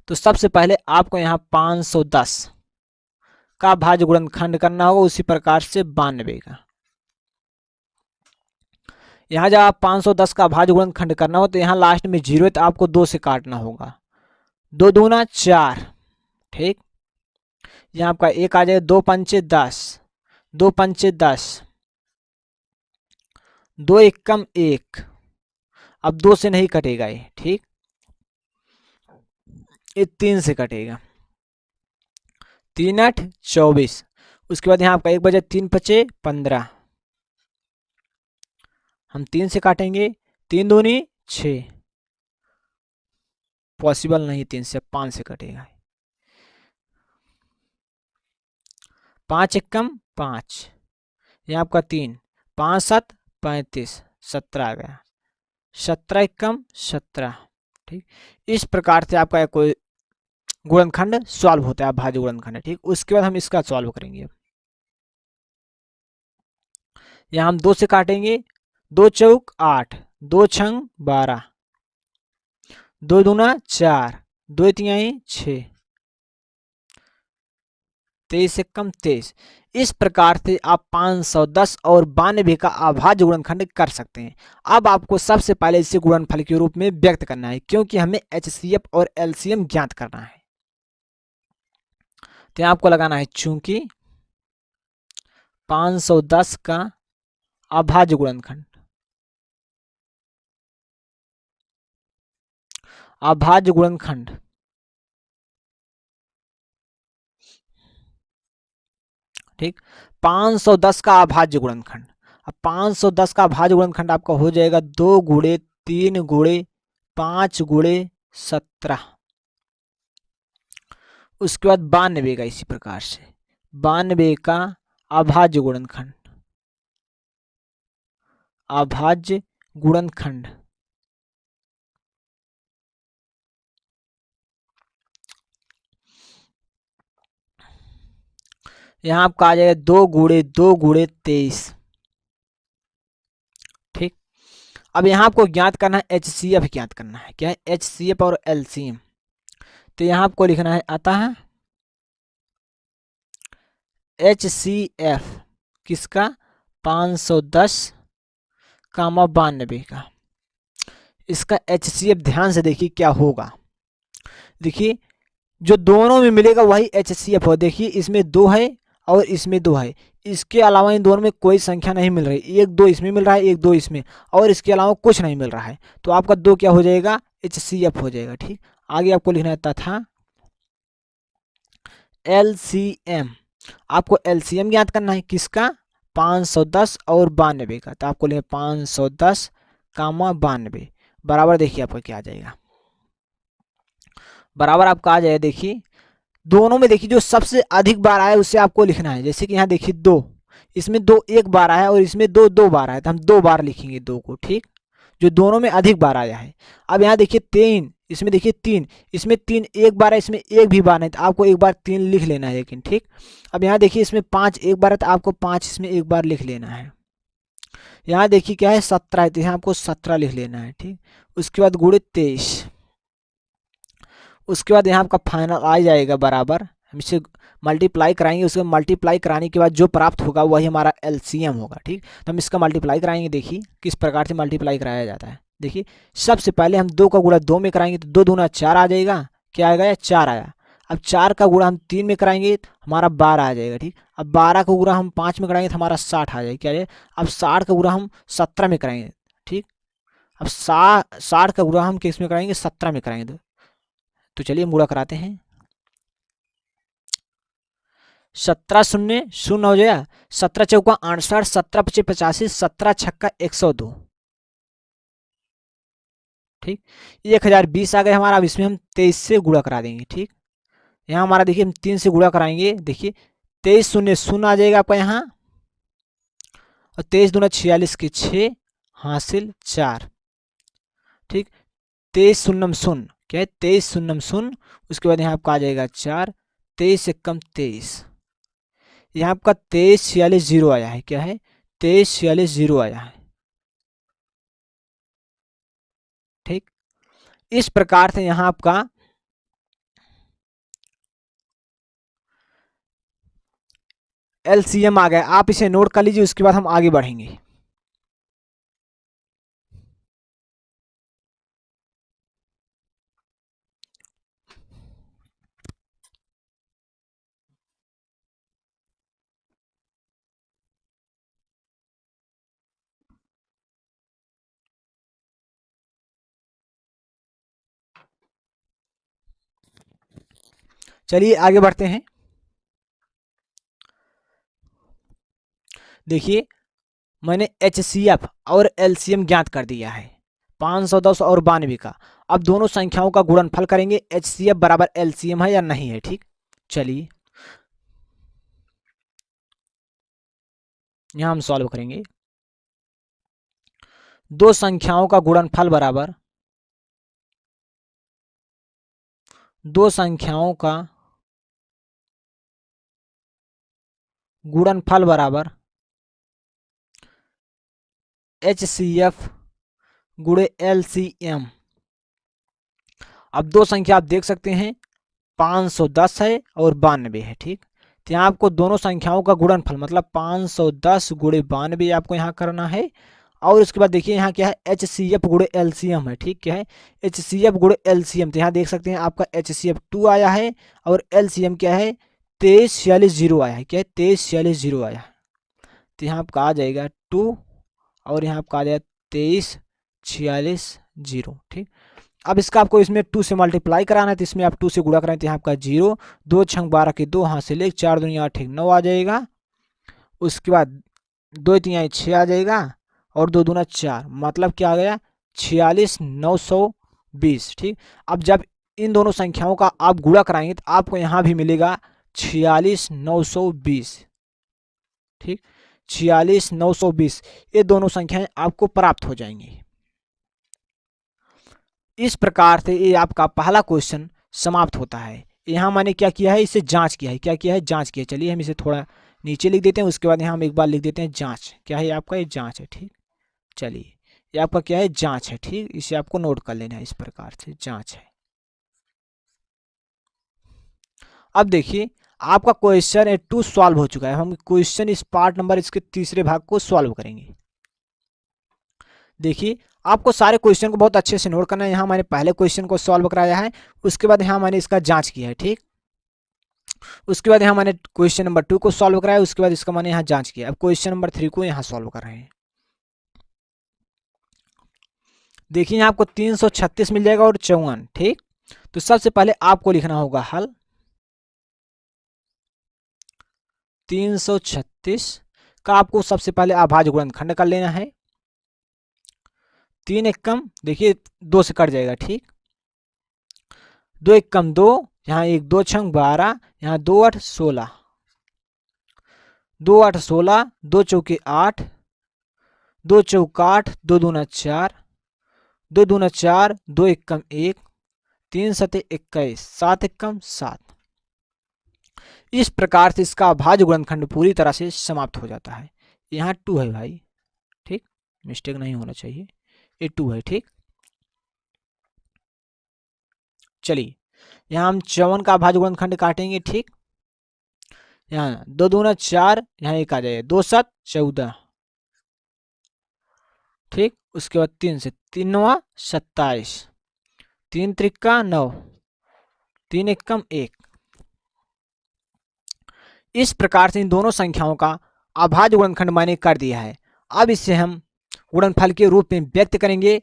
Speaker 1: तो सबसे पहले आपको यहाँ 510 का भाज्य गुणनखंड करना होगा, उसी प्रकार से 92 का। यहाँ जब आप 510 का भाज्य गुणनखंड करना हो तो यहाँ लास्ट में 0 है, तो आपको 2 से काटना होगा। 2 दूना 4, ठीक। यहाँ आपका 1 आ जाएगा, 2 पंचे 10, 2 पंचे 10, 2 एकम 1। अब 2 से नहीं कटेगा ये, ठीक, ये 3 से कटेगा। 3 8 24। उसके बाद यहाँ आपका 1 बजे 3 पचे 15, हम 3 से काटेंगे। 3 दूनी 6, पॉसिबल नहीं, 3 से 5 से कटेगा। 5 एकम 5, यहाँ आपका 3, 5 7 35, 17 आ गया। 17 एकम 17, ठीक। इस प्रकार से आपका कोई गुणनखंड सॉल्व होता है, भाज्य गुणनखंड, ठीक। उसके बाद हम इसका सॉल्व करेंगे। यहाँ हम 2 से काटेंगे। 2 चौक 8, 2 छंग 12, 2 दूना 4, 2 तिहाई 6, 23 एकम 23। इस प्रकार से आप 510 और 92 का अभाज्य गुणनखंड कर सकते हैं। अब आपको सबसे पहले इसे गुणनफल के रूप में व्यक्त करना है, क्योंकि हमें HCF और LCM ज्ञात करना है। तो आपको लगाना है चूंकि 510 का अभाज्य गुणनखंड, अभाज्य गुणनखंड, ठीक, 510 का अभाज्य गुणनखंड। अब 510 का अभाज्य गुणनखंड आपका हो जाएगा 2 गुणे 3 गुणे 5 गुणे 17। उसके बाद 92 का इसी प्रकार से 92 का अभाज्य गुणनखंड, अभाज्य गुणनखंड। यहां आपका आ जाएगा 2 गुणे 2 गुणे 23, ठीक। अब यहां आपको ज्ञात करना है HCF, ज्ञात करना है क्या है, HCF और LCM। तो यहां आपको लिखना है अतः HCF किसका, 510 कामा 92 का। इसका HCF ध्यान से देखिए क्या होगा। देखिए जो दोनों में मिलेगा वही HCF हो। देखिए इसमें 2 है और इसमें 2 है, इसके अलावा इन दोनों में कोई संख्या नहीं मिल रही। 1 2 इसमें मिल रहा है, 1 2 इसमें, और इसके अलावा कुछ नहीं मिल रहा है। तो आपका 2 क्या हो जाएगा, HCF हो जाएगा, ठीक। आगे आपको लिखना है तथा LCM, आपको LCM ज्ञात करना है किसका, 510 और 92 का। तो आपको लिखना 510 कामा 92 बराबर, देखिए आपका क्या आ जाएगा, बराबर आपका आ जाएगा। देखिए दोनों में देखिए जो सबसे अधिक बार आया उससे आपको लिखना है। जैसे कि यहाँ देखिए 2, इसमें 2 एक बार आया और इसमें 2 2 बार आया, तो हम 2 बार लिखेंगे 2 को, ठीक, जो दोनों में अधिक बार आया है। अब यहाँ देखिए 3, इसमें देखिए 3, इसमें 3 एक बार है, इसमें एक भी बार नहीं, तो आपको एक बार 3 लिख लेना है, लेकिन ठीक। अब यहाँ देखिए इसमें 5 एक बार है, तो आपको 5 इसमें एक बार लिख लेना है। यहाँ देखिए क्या है 17 है, तो यहाँ आपको 17 लिख लेना है, ठीक। उसके बाद गुणे 23, उसके बाद यहाँ आपका फाइनल आ जाएगा बराबर, हम इसे मल्टीप्लाई कराएंगे। उसके मल्टीप्लाई कराने के बाद जो प्राप्त होगा वही हमारा LCM होगा, ठीक। तो हम इसका मल्टीप्लाई कराएंगे। देखिए किस प्रकार से मल्टीप्लाई कराया जाता है। देखिए सबसे पहले हम 2 का गुणा 2 में कराएंगे, तो 2 दूना 4 आ जाएगा, क्या आएगा, 4 आया। अब 4 का गुणा हम 3 में कराएंगे तो हमारा 12 आ जाएगा, ठीक। अब 12 का गुणा हम 5 में कराएंगे तो हमारा 60 आ जाएगा, क्या है। अब 60 का गुणा हम 17 में कराएंगे, ठीक। अब 60 का गुणा हम किस में कराएंगे, 17 में कराएंगे। तो चलिए हम गुणा कराते हैं। 17 शून्य शून्य हो जाएगा, 17 चौका 68, 17 पचे 85, 17 छक्का 102, ठीक, 1020 आ गए हमारा। अब इसमें हम 23 से गुणा करा देंगे। ठीक, यहाँ हमारा देखिए हम 3 से गुणा कराएंगे। देखिए 23 शून्य शून्य आ जाएगा आपका यहाँ, और 23 दूना 46 के 6 हासिल 4। ठीक, 23 शून्यम शून्य, क्या है 23 शून्यम शून्य, उसके बाद यहाँ आपका आ जाएगा 4, 23 से कम 23, यहाँ आपका 23 46 जीरो आया है। क्या है 23 46 जीरो आया है। ठीक, इस प्रकार से यहाँ आपका एलसीएम आ गया। आप इसे नोट कर लीजिए, उसके बाद हम आगे बढ़ेंगे। चलिए आगे बढ़ते हैं। देखिए मैंने HCF और LCM ज्ञात कर दिया है, 510 और 92 का। अब दोनों संख्याओं का गुणनफल करेंगे, HCF बराबर LCM है या नहीं है। ठीक, चलिए यहां हम सॉल्व करेंगे। दो संख्याओं का गुणनफल बराबर, दो संख्याओं का गुणनफल बराबर HCF गुणे LCM। अब दो संख्या आप देख सकते हैं 510 है और 92 है। ठीक, तो यहाँ आपको दोनों संख्याओं का गुणनफल मतलब 510 गुणे 92 आपको यहाँ करना है। और उसके बाद देखिए यहाँ क्या है HCF गुणे LCM है। ठीक, क्या है HCF गुणे LCM, तो यहाँ देख सकते हैं आपका HCF 2 आया है और LCM क्या है 23 46 जीरो आया है। क्या है 23 46 जीरो आया है, तो यहाँ आपका आ जाएगा 2 और यहाँ आपका आ जाएगा 23 46 जीरो। ठीक, अब इसका आपको इसमें 2 से मल्टीप्लाई कराना है, तो इसमें आप 2 से गुणा कराएं तो यहाँ आपका 0, 2 छंग 12 के 2 हासिल 1, 4 दूनी 8 9 आ जाएगा। उसके बाद 2 3 6 आ जाएगा और 2 दूना 4, मतलब क्या आ गया 46 920। ठीक, अब जब इन दोनों संख्याओं का आप गुणा कराएंगे तो आपको यहाँ भी मिलेगा 46 920। ठीक, 46 920, ये दोनों संख्याएं आपको प्राप्त हो जाएंगी। इस प्रकार से ये आपका पहला क्वेश्चन समाप्त होता है। यहाँ मैंने क्या किया है, इसे जांच किया है। क्या किया है, जांच किया। चलिए हम इसे थोड़ा नीचे लिख देते हैं, उसके बाद यहाँ हम एक बार लिख देते हैं जांच। क्या है आपका, ये जांच है। ठीक, चलिए ये आपका क्या है, जांच है। ठीक, इसे आपको नोट कर लेना है, इस प्रकार से जांच है। अब देखिए आपका क्वेश्चन 2 सॉल्व हो चुका है। हम क्वेश्चन इस पार्ट नंबर इसके तीसरे भाग को सॉल्व करेंगे। देखिए आपको सारे क्वेश्चन को बहुत अच्छे से नोट करना है। यहाँ मैंने पहले क्वेश्चन को सॉल्व कराया है, उसके बाद यहाँ मैंने इसका जांच किया है। ठीक, उसके बाद यहाँ मैंने क्वेश्चन नंबर 2 को सॉल्व कराया, उसके बाद इसका मैंने यहाँ जांच किया। अब क्वेश्चन नंबर 3 को यहाँ सॉल्व कर रहे हैं। देखिए यहाँ आपको 336 मिल जाएगा और 54। ठीक, तो सबसे पहले आपको लिखना होगा हल। 336 का आपको सबसे पहले अभाज्य गुणनखंड कर लेना है। 3 एक कम, देखिए 2 से कट जाएगा। ठीक, 2 एक कम 2, यहाँ 1 2 छंग 12, यहाँ 2 8 16, 2 8 16, 2 चौके 8, 2 चौका 8, 2 दूना 4, 2 दूना 4, 2 एक कम 1, 3 सते 21, 7 एक कम 7। इस प्रकार से इसका अभाज्य गुणनखंड पूरी तरह से समाप्त हो जाता है। यहाँ 2 है भाई। ठीक, मिस्टेक नहीं होना चाहिए, ये 2 है। ठीक, चलिए यहाँ हम 54 का अभाज्य गुणनखंड काटेंगे। ठीक, यहाँ 2 दूना 4, यहाँ 1 आ जाएगा, 2 7 14। ठीक, उसके बाद 3 से 3 9 27, 3 त्रिका 9, 3 एक कम 1। इस प्रकार से इन दोनों संख्याओं का अभाज्य गुणनखंड मैंने कर दिया है। अब इसे हम गुणनफल के रूप में व्यक्त करेंगे,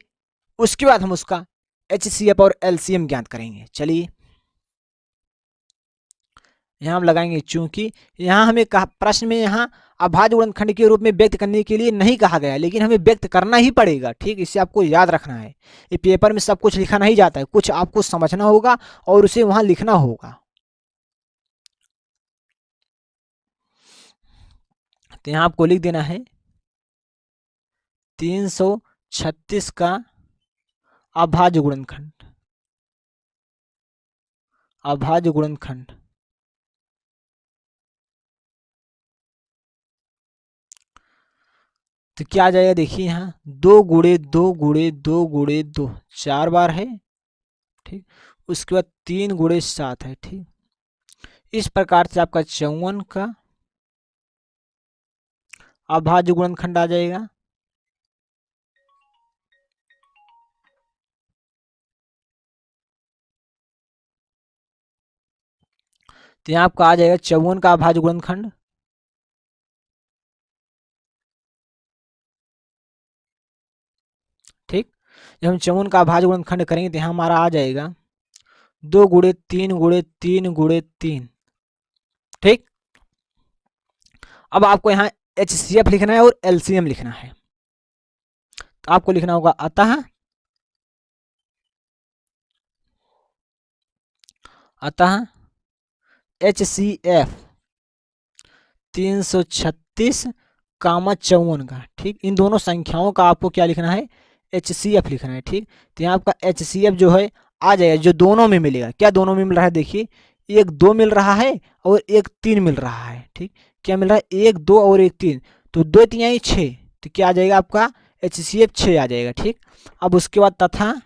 Speaker 1: उसके बाद हम उसका HCF और LCM ज्ञात करेंगे। चलिए यहाँ हम लगाएंगे, चूंकि यहाँ हमें कहा प्रश्न में यहाँ अभाज्य गुणनखंड के रूप में व्यक्त करने के लिए नहीं कहा गया, लेकिन हमें व्यक्त करना ही पड़ेगा। ठीक, इसे आपको याद रखना है। ये पेपर में सब कुछ लिखा नहीं जाता है, कुछ आपको समझना होगा और उसे वहां लिखना होगा। तो यहाँ आपको लिख देना है 336 का अभाज्य गुणनखंड। अभाज्य गुणनखंड तो क्या आ जाएगा, देखिए यहाँ 2 गुणे 2 गुणे 2 गुणे 2 4 बार है। ठीक, उसके बाद 3 गुणे 7 है। ठीक, इस प्रकार से आपका 54 का अभाज्य गुणनखंड आ जाएगा। तो यहाँ आपका आ जाएगा 54 का अभाज्य गुणनखंड। ठीक, जब हम 54 का अभाज्य गुणनखंड करेंगे तो यहाँ हमारा आ जाएगा 2 गुणे 3 गुणे 3 गुणे 3। ठीक, अब आपको यहाँ HCF लिखना है और LCM लिखना है। तो आपको लिखना होगा अतः HCF 336 कामा 54 का। ठीक, इन दोनों संख्याओं का आपको क्या लिखना है, HCF लिखना है। ठीक, तो यहाँ आपका HCF जो है आ जाएगा, जो दोनों में मिलेगा। क्या दोनों में मिल रहा है, देखिए एक 2 मिल रहा है और एक 3 मिल रहा है। ठीक, क्या मिल रहा है, एक 2 और एक 3, तो 2 3 6, तो क्या आ जाएगा आपका HCF 6 आ जाएगा। ठीक, अब उसके बाद तथा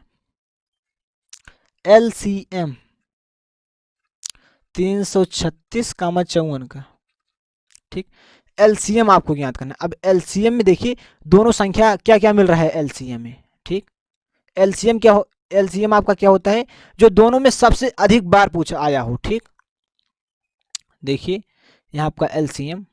Speaker 1: LCM 336 कामा 54 का। ठीक, LCM आपको याद करना है। अब LCM में देखिए दोनों संख्या क्या क्या मिल रहा है LCM में। ठीक, LCM क्या हो, LCM आपका क्या होता है, जो दोनों में सबसे अधिक बार पूछा आया हो। ठीक, देखिए यहाँ आपका LCM,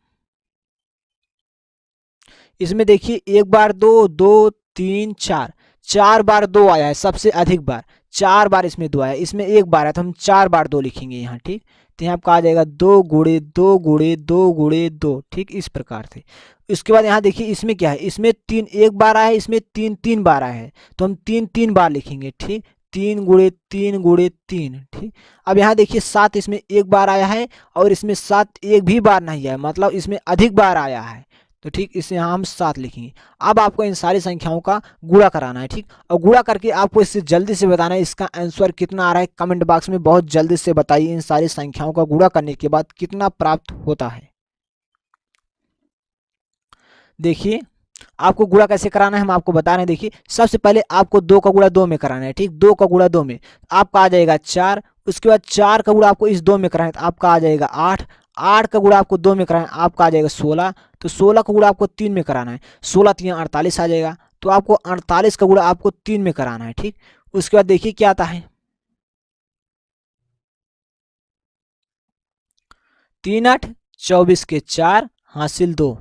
Speaker 1: इसमें देखिए 1 बार 2 2 3 4, 4 बार 2 आया है सबसे अधिक बार, 4 बार इसमें 2 आया, इसमें 1 बार है तो हम 4 बार 2 लिखेंगे यहाँ। ठीक, तो यहाँ आपका आ जाएगा 2 गुणे 2 गुणे 2 गुणे 2। ठीक, इस प्रकार से। इसके बाद यहाँ देखिए इसमें क्या है, इसमें 3 1 बार आया है, इसमें 3 3 बार आया है, तो हम 3 3 बार लिखेंगे। ठीक, 3 गुणे 3 गुणे 3। ठीक, अब यहाँ देखिए 7 इसमें 1 बार आया है और इसमें 7 एक भी बार नहीं आया, मतलब इसमें अधिक बार आया है, तो ठीक इसे यहाँ हम 7 लिखेंगे। अब आपको इन सारी संख्याओं का गुणा कराना है। ठीक, और गुणा करके आपको इससे जल्दी से बताना है इसका आंसर कितना आ रहा है। कमेंट बॉक्स में बहुत जल्दी से बताइए इन सारी संख्याओं का गुणा करने के बाद कितना प्राप्त होता है। देखिए आपको गुणा कैसे कराना है हम आपको बता रहे हैं। देखिए सबसे पहले आपको 2 का गुणा 2 में कराना है। ठीक, 2 का गुणा 2 में आपका आ जाएगा 4, उसके बाद 4 का गुणा आपको इस 2 में कराना है तो आपका आ जाएगा 8, 8 का गुणा आपको 2 में कराना है आपका आ जाएगा 16, तो 16 का गुणा आपको 3 में कराना है, 16 3 48 आ जाएगा, तो आपको 48 का गुणा आपको 3 में कराना है। ठीक, उसके बाद देखिए क्या आता है, 3 8 24 के 4 हासिल 2,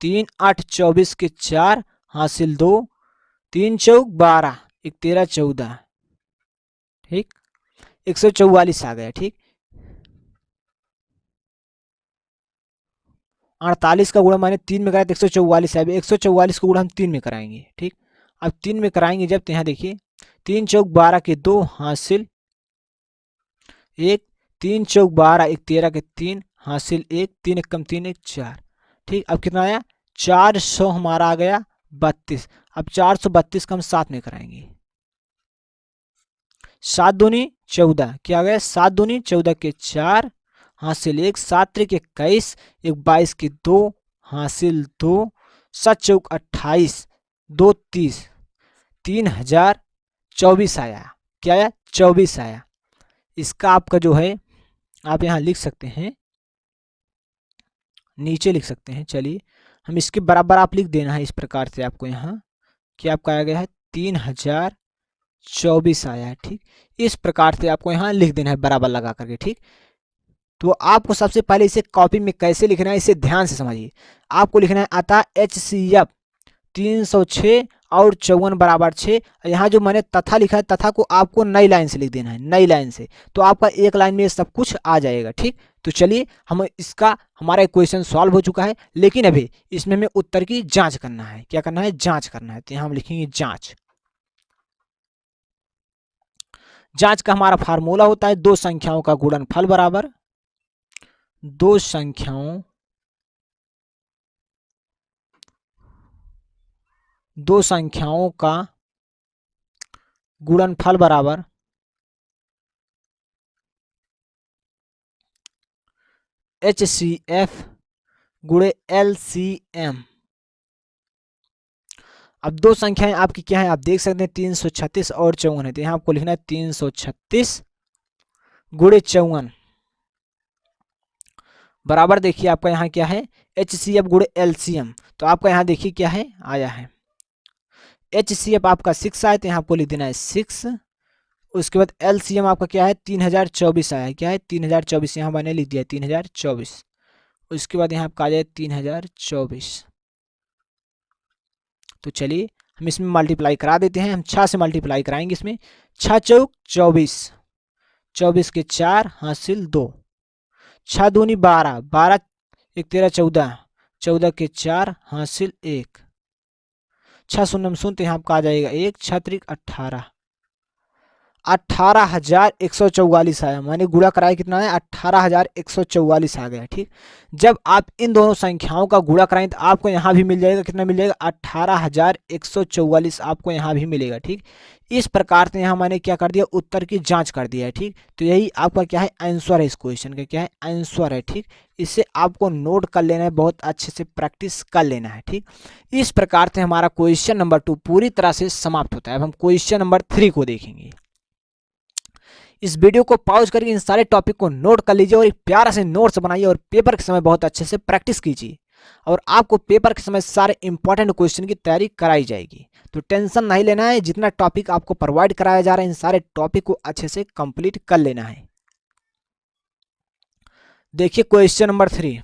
Speaker 1: 3 8 24 के 4 हासिल 2, 3 चौक 12 1 13 14। ठीक, 144 आ गया। ठीक, 48 का गुणा मैंने 3 में कराया तो 144 है, 144 का गुणा हम 3 में कराएंगे। ठीक, अब 3 में कराएंगे जब, तो यहाँ देखिए 3 चौक 12 के 2 हासिल 1, 3 चौक 12 1 13 के 3 हासिल 1, 3 1 कम 3 1 4। ठीक, अब कितना आया 400 हमारा आ गया 32। अब 432 का हम 7 में कराएंगे, 7 दूनी 14, क्या आ गया 7 दूनी 14 के 4 हासिल 1, 7 त्रिक 21, 1 22 के 2 हासिल 2, 7 चौक 28, 2 30, 3024 आया। क्या आया 24 आया। इसका आपका जो है आप यहाँ लिख सकते हैं, नीचे लिख सकते हैं। चलिए हम इसके बराबर आप लिख देना है इस प्रकार से आपको यहाँ कि आपका आया गया है 3024 आया है। ठीक, इस प्रकार से आपको यहाँ लिख देना है बराबर लगा करके। ठीक, तो आपको सबसे पहले इसे कॉपी में कैसे लिखना है इसे ध्यान से समझिए। आपको लिखना है अतः HCF 306 और 54 बराबर 6। यहाँ जो मैंने तथा लिखा है, तथा को आपको नई लाइन से लिख देना है, नई लाइन से, तो आपका एक लाइन में ये सब कुछ आ जाएगा। ठीक, तो चलिए हम इसका, हमारा इक्वेशन सॉल्व हो चुका है, लेकिन अभी इसमें हमें उत्तर की जांच करना है। क्या करना है? जांच करना है। तो यहाँ हम लिखेंगे जांच। जांच का हमारा फार्मूला होता है दो संख्याओं का गुणनफल बराबर दो संख्याओं का गुणनफल बराबर HCF गुणे LCM। अब दो संख्याएं आपकी क्या है, आप देख सकते हैं 336 और 54 है, तो यहाँ आपको लिखना है 336 गुणे 54 बराबर, देखिए आपका यहाँ क्या है, HCF गुणे LCM। तो आपका यहाँ देखिए क्या है, आया है HCF आपका 6 आया, तो यहाँ आपको लिख देना है 6। उसके बाद LCM आपका क्या है, 3024 आया है। क्या है? 3024, यहाँ मैंने लिख दिया 3024। उसके बाद यहाँ आपका आ जाए 3024। तो चलिए हम इसमें मल्टीप्लाई करा देते हैं, हम 6 से मल्टीप्लाई कराएंगे इसमें। 6 चौक 24, 24 के 4 हासिल 2, 6 दूनी 12, 12 एक 13 14, 14 के 4 हासिल 1, 6 शून्य शून्य, यहाँ आपका आ जाएगा 1, 6 त्रिक 18, 18,144 आया। मैंने गुणा कराया कितना है, 18,144 आ गया। ठीक, जब आप इन दोनों संख्याओं का गुणा कराएं तो आपको यहाँ भी मिल जाएगा, कितना मिल जाएगा, 18,144 आपको यहाँ भी मिलेगा। ठीक, इस प्रकार से यहाँ मैंने क्या कर दिया, उत्तर की जांच कर दिया है। ठीक, तो यही आपका क्या है, आंसर है इस क्वेश्चन का, क्या है, आंसर है। ठीक, इससे आपको नोट कर लेना है, बहुत अच्छे से प्रैक्टिस कर लेना है। ठीक, इस प्रकार से हमारा क्वेश्चन नंबर 2 पूरी तरह से समाप्त होता है। अब हम क्वेश्चन नंबर 3 को देखेंगे। इस वीडियो को पॉज करके इन सारे टॉपिक को नोट कर लीजिए और एक प्यारा से नोट्स बनाइए और पेपर के समय बहुत अच्छे से प्रैक्टिस कीजिए, और आपको पेपर के समय सारे इंपॉर्टेंट क्वेश्चन की तैयारी कराई जाएगी। तो टेंशन नहीं लेना है, जितना टॉपिक आपको प्रोवाइड कराया जा रहा है इन सारे टॉपिक को अच्छे से कंप्लीट कर लेना है। देखिए क्वेश्चन नंबर 3,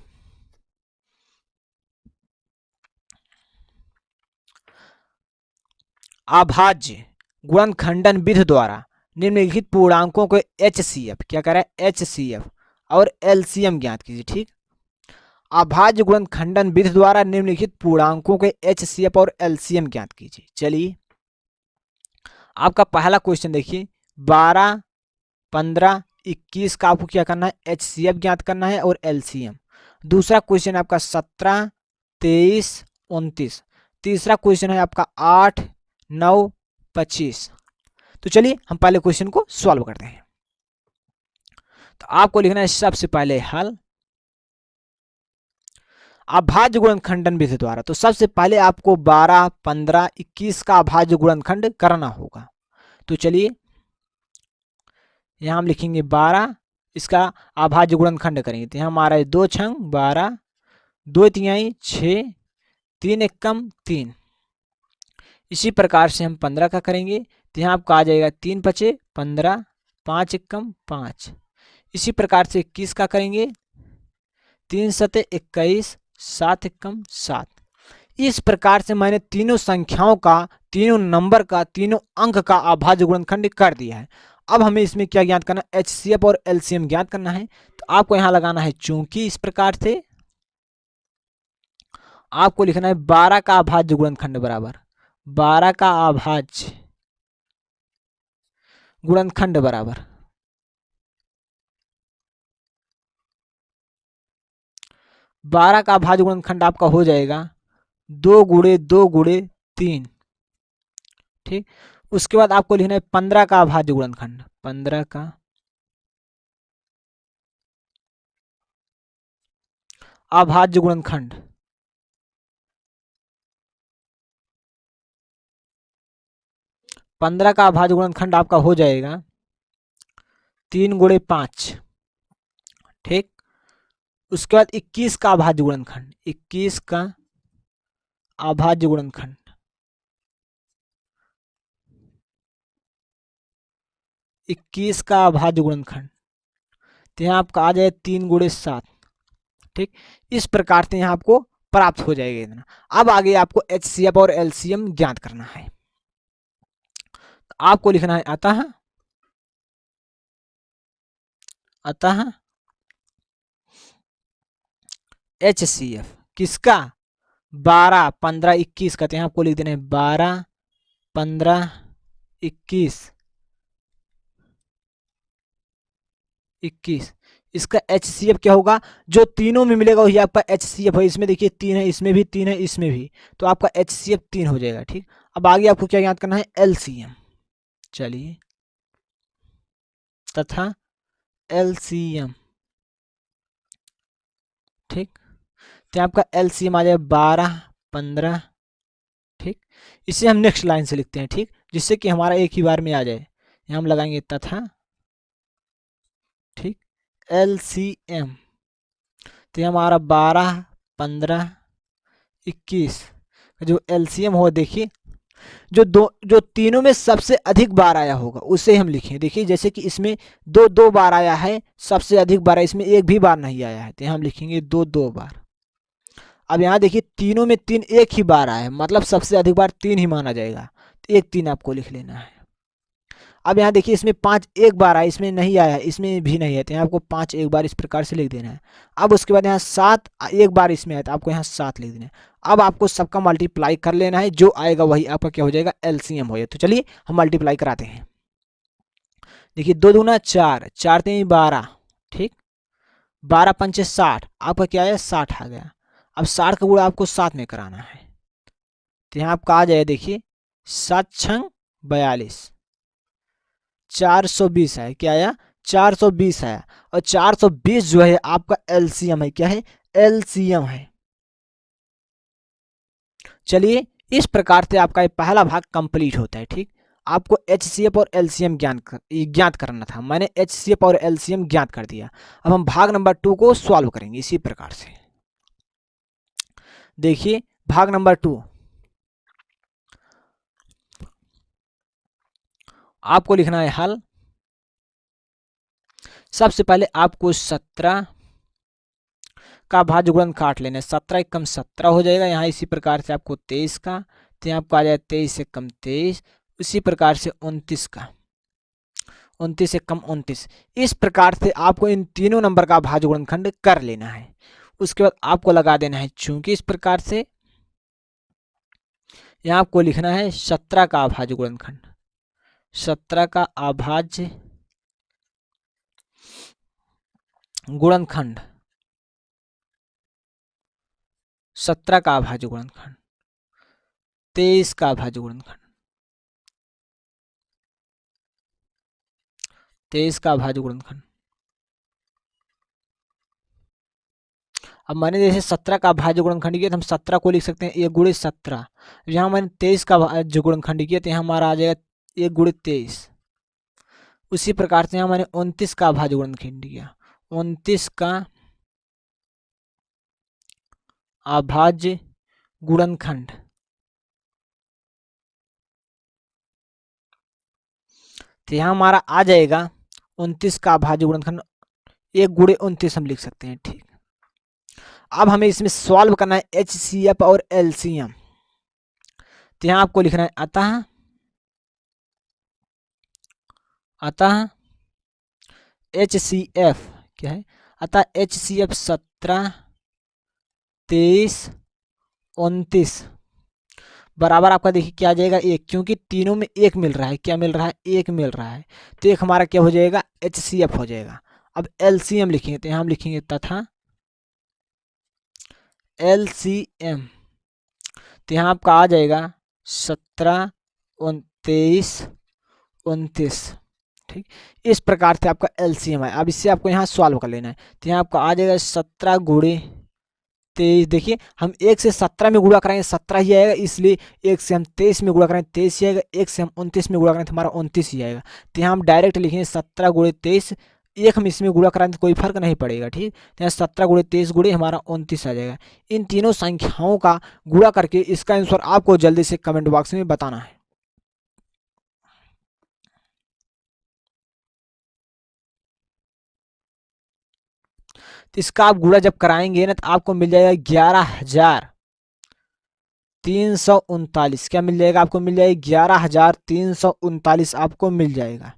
Speaker 1: अभाज्य गुणनखंडन विधि द्वारा निम्नलिखित पूर्णांकों को HCF, क्या कह रहा है, HCF और LCM ज्ञात कीजिए। ठीक, अभाज्य गुणनखंडन विधि द्वारा निम्नलिखित पूर्णांकों के HCF और LCM ज्ञात कीजिए। चलिए आपका पहला क्वेश्चन देखिए, 12, 15, 21 का आपको क्या करना है, HCF ज्ञात करना है और LCM। दूसरा क्वेश्चन आपका 17, 23, 29। तीसरा क्वेश्चन है आपका 8, 9, 25। तो चलिए हम पहले क्वेश्चन को सॉल्व करते हैं। तो आपको लिखना है सबसे पहले हल अभाज्य गुणनखंडन विधि द्वारा। तो सबसे पहले आपको 12, 15, 21 का अभाज्य गुणनखंड करना होगा। तो चलिए यहां हम लिखेंगे 12, इसका अभाज्य गुणनखंड करेंगे, तो यहाँ हमारा 2 छंग 12, 2 तिहाई 6, 3 एकम 3। इसी प्रकार से हम 15 का करेंगे, तो यहाँ आपका आ जाएगा 3 पचे 15, 5 एकम 5। इसी प्रकार से 21 का करेंगे, 3 सते 21, 7 एकम 7। इस प्रकार से मैंने तीनों संख्याओं का, तीनों नंबर का, तीनों अंक का अभाज्य गुणनखंड कर दिया है। अब हमें इसमें क्या ज्ञात करना है, HCF और LCM ज्ञात करना है। तो आपको यहां लगाना है चूंकि, इस प्रकार से आपको लिखना है 12 का अभाज्य गुणनखंड बराबर 12 का अभाज्य गुणनखंड बराबर 12 का अभाज्य गुणनखंड आपका हो जाएगा 2 गुणे 2 गुणे 3। ठीक, उसके बाद आपको लिखना है 15 का अभाज्य गुणनखंड, 15 का अभाज्य गुणनखंड। पंद्रह का अभाज्य गुणनखंड आपका हो जाएगा 3 गुणे 5। ठीक, उसके बाद 21 का अभाज्य गुणनखंड, 21 का अभाज्य गुणनखंड, 21 का अभाज्य गुणनखंड, तो यहाँ आपका आ जाए 3 गुणे 7। ठीक, इस प्रकार से यहाँ आपको प्राप्त हो जाएगा इतना। अब आगे आपको HCF और LCM ज्ञात करना है। आपको लिखना है अतः HCF किसका 12, 15, 21 कहते हैं, आपको लिख देना है 12, 15, 21, इसका HCF क्या होगा, जो तीनों में मिलेगा वही आपका HCF है। इसमें देखिए 3 है, इसमें भी 3 है, इसमें भी, तो आपका HCF 3 हो जाएगा। ठीक, अब आगे आपको क्या याद करना है, LCM। चलिए, तथा LCM। ठीक, तो आपका LCM आ जाए 12, 15। ठीक, इसे हम नेक्स्ट लाइन से लिखते हैं, ठीक, जिससे कि हमारा एक ही बार में आ जाए। यहाँ हम लगाएंगे तथा, ठीक, LCM, तो हमारा 12, 15, 21 जो LCM हो, देखिए जो तीनों में सबसे अधिक बार आया होगा उसे हम लिखें। देखिए जैसे कि इसमें दो बार आया है, सबसे अधिक बार है, इसमें एक भी बार नहीं आया है, तो हम लिखेंगे दो बार। अब यहाँ देखिए तीनों में 3 एक ही बार आया है, मतलब सबसे अधिक बार 3 ही माना जाएगा, तो 1 3 आपको लिख लेना है। अब यहाँ देखिए इसमें 5 एक बार आया, इसमें नहीं आया, इसमें भी नहीं है, तो यहाँ आपको 5 एक बार इस प्रकार से लिख देना है। अब उसके बाद यहाँ 7 एक बार इसमें है, तो आपको यहाँ 7 लिख देना है। अब आपको सबका मल्टीप्लाई कर लेना है, जो आएगा वही आपका क्या हो जाएगा, LCM हो जाएगा। तो चलिए हम मल्टीप्लाई कराते हैं। देखिए 2 दूना 4, 4 3 12, ठीक, 12 पंचे 60, आपका क्या है 60 आ गया। अब 60 का गुणा आपको 7 में कराना है, तो यहाँ आपका आ जाएगा, देखिए 7 छंग 42, 420 है, क्या आया 420 है। और 420 जो है आपका LCM है, क्या है LCM है। चलिए इस प्रकार से आपका पहला भाग कंप्लीट होता है। ठीक, आपको HCF और LCM ज्ञात करना था, मैंने HCF और LCM ज्ञात कर दिया। अब हम भाग नंबर 2 को सॉल्व करेंगे इसी प्रकार से। देखिए भाग नंबर 2, आपको लिखना है हल। सबसे पहले आपको 17 का भाज्य काट लेना है, 17 एकम 17 हो जाएगा। यहाँ इसी प्रकार से आपको 23 का, तो यहाँ आपको आ जाए 23 एकम 23, उसी प्रकार से 29 का, 29 एकम 29। इस प्रकार से आपको इन तीनों नंबर का भाज्य गुणनखंड कर लेना है। उसके बाद आपको लगा देना है चूंकि, इस प्रकार से यहाँ आपको लिखना है 17 का अभाज्य गुणनखंड, 17 का अभाज्य गुणनखंड, 17 का अभाज्य गुणनखंड, 23 का अभाज्य गुणनखंड, 23 का अभाज्य गुणनखंड। अब मैंने जैसे 17 का भाज्य गुणनखंड किया तो हम 17 को लिख सकते हैं 1 गुणित 17। यहाँ मैंने 23 का भाज्य गुणनखंड किया तो यहाँ हमारा आ जाएगा 1 गुणित 23। उसी प्रकार से यहाँ मैंने 29 का भाज्य गुणनखंड किया, 29 का अभाज्य गुणनखंड, तो यहाँ हमारा आ जाएगा 29 का अभाज्य गुणनखंड 1 गुणे 29 हम लिख सकते हैं। ठीक, अब हमें इसमें सॉल्व करना है HCF और LCM, तो यहाँ आपको लिखना है अतः HCF क्या है, अतः HCF 17, 23, 29 बराबर आपका देखिए क्या आ जाएगा 1, क्योंकि तीनों में 1 मिल रहा है, क्या मिल रहा है 1 मिल रहा है, तो एक हमारा क्या हो जाएगा HCF हो जाएगा। अब LCM लिखेंगे, तो यहाँ हम लिखेंगे तथा LCM, तो यहाँ आपका आ जाएगा 17, 23, 29। ठीक, इस प्रकार से आपका LCM है। अब इससे आपको यहाँ सॉल्व कर लेना है, तो यहाँ आपका आ जाएगा 17 गुणे 23। देखिए हम 1 से 17 में गुणा कराएंगे 17 ही आएगा, इसलिए 1 से हम 23 में गुणा करेंगे 23 ही आएगा, 1 से हम 29 में गुणा करेंगे तो हमारा 29 ही आएगा। तो यहाँ हम डायरेक्ट लिखेंगे 17 गुणे 23, एक हम इसमें गुणा कराएंगे तो कोई फर्क नहीं पड़ेगा। ठीक, तो यहाँ 17 गुणे 23 गुणे हमारा 29 आ जाएगा। इन तीनों संख्याओं का गुणा करके इसका आंसर आपको जल्दी से कमेंट बॉक्स में बताना है। तो इसका आप गुणा जब कराएंगे ना तो आपको मिल जाएगा 11,339। क्या मिल जाएगा आपको? मिल जाएगा 11,339 आपको मिल जाएगा।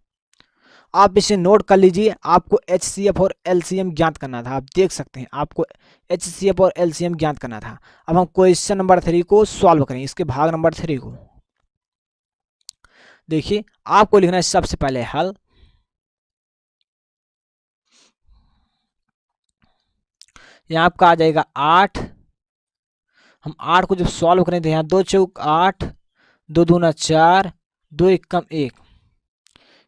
Speaker 1: आप इसे नोट कर लीजिए। आपको HCF और LCM ज्ञात करना था। आप देख सकते हैं आपको HCF और LCM ज्ञात करना था। अब हम क्वेश्चन नंबर 3 को सॉल्व करेंगे, इसके भाग नंबर 3 को। देखिए आपको लिखना है सबसे पहले हल। यहाँ आपका आ जाएगा 8। हम 8 को जब सॉल्व करें तो यहाँ 2 चौक 8, 2 दूना 4, 2 एकम 1।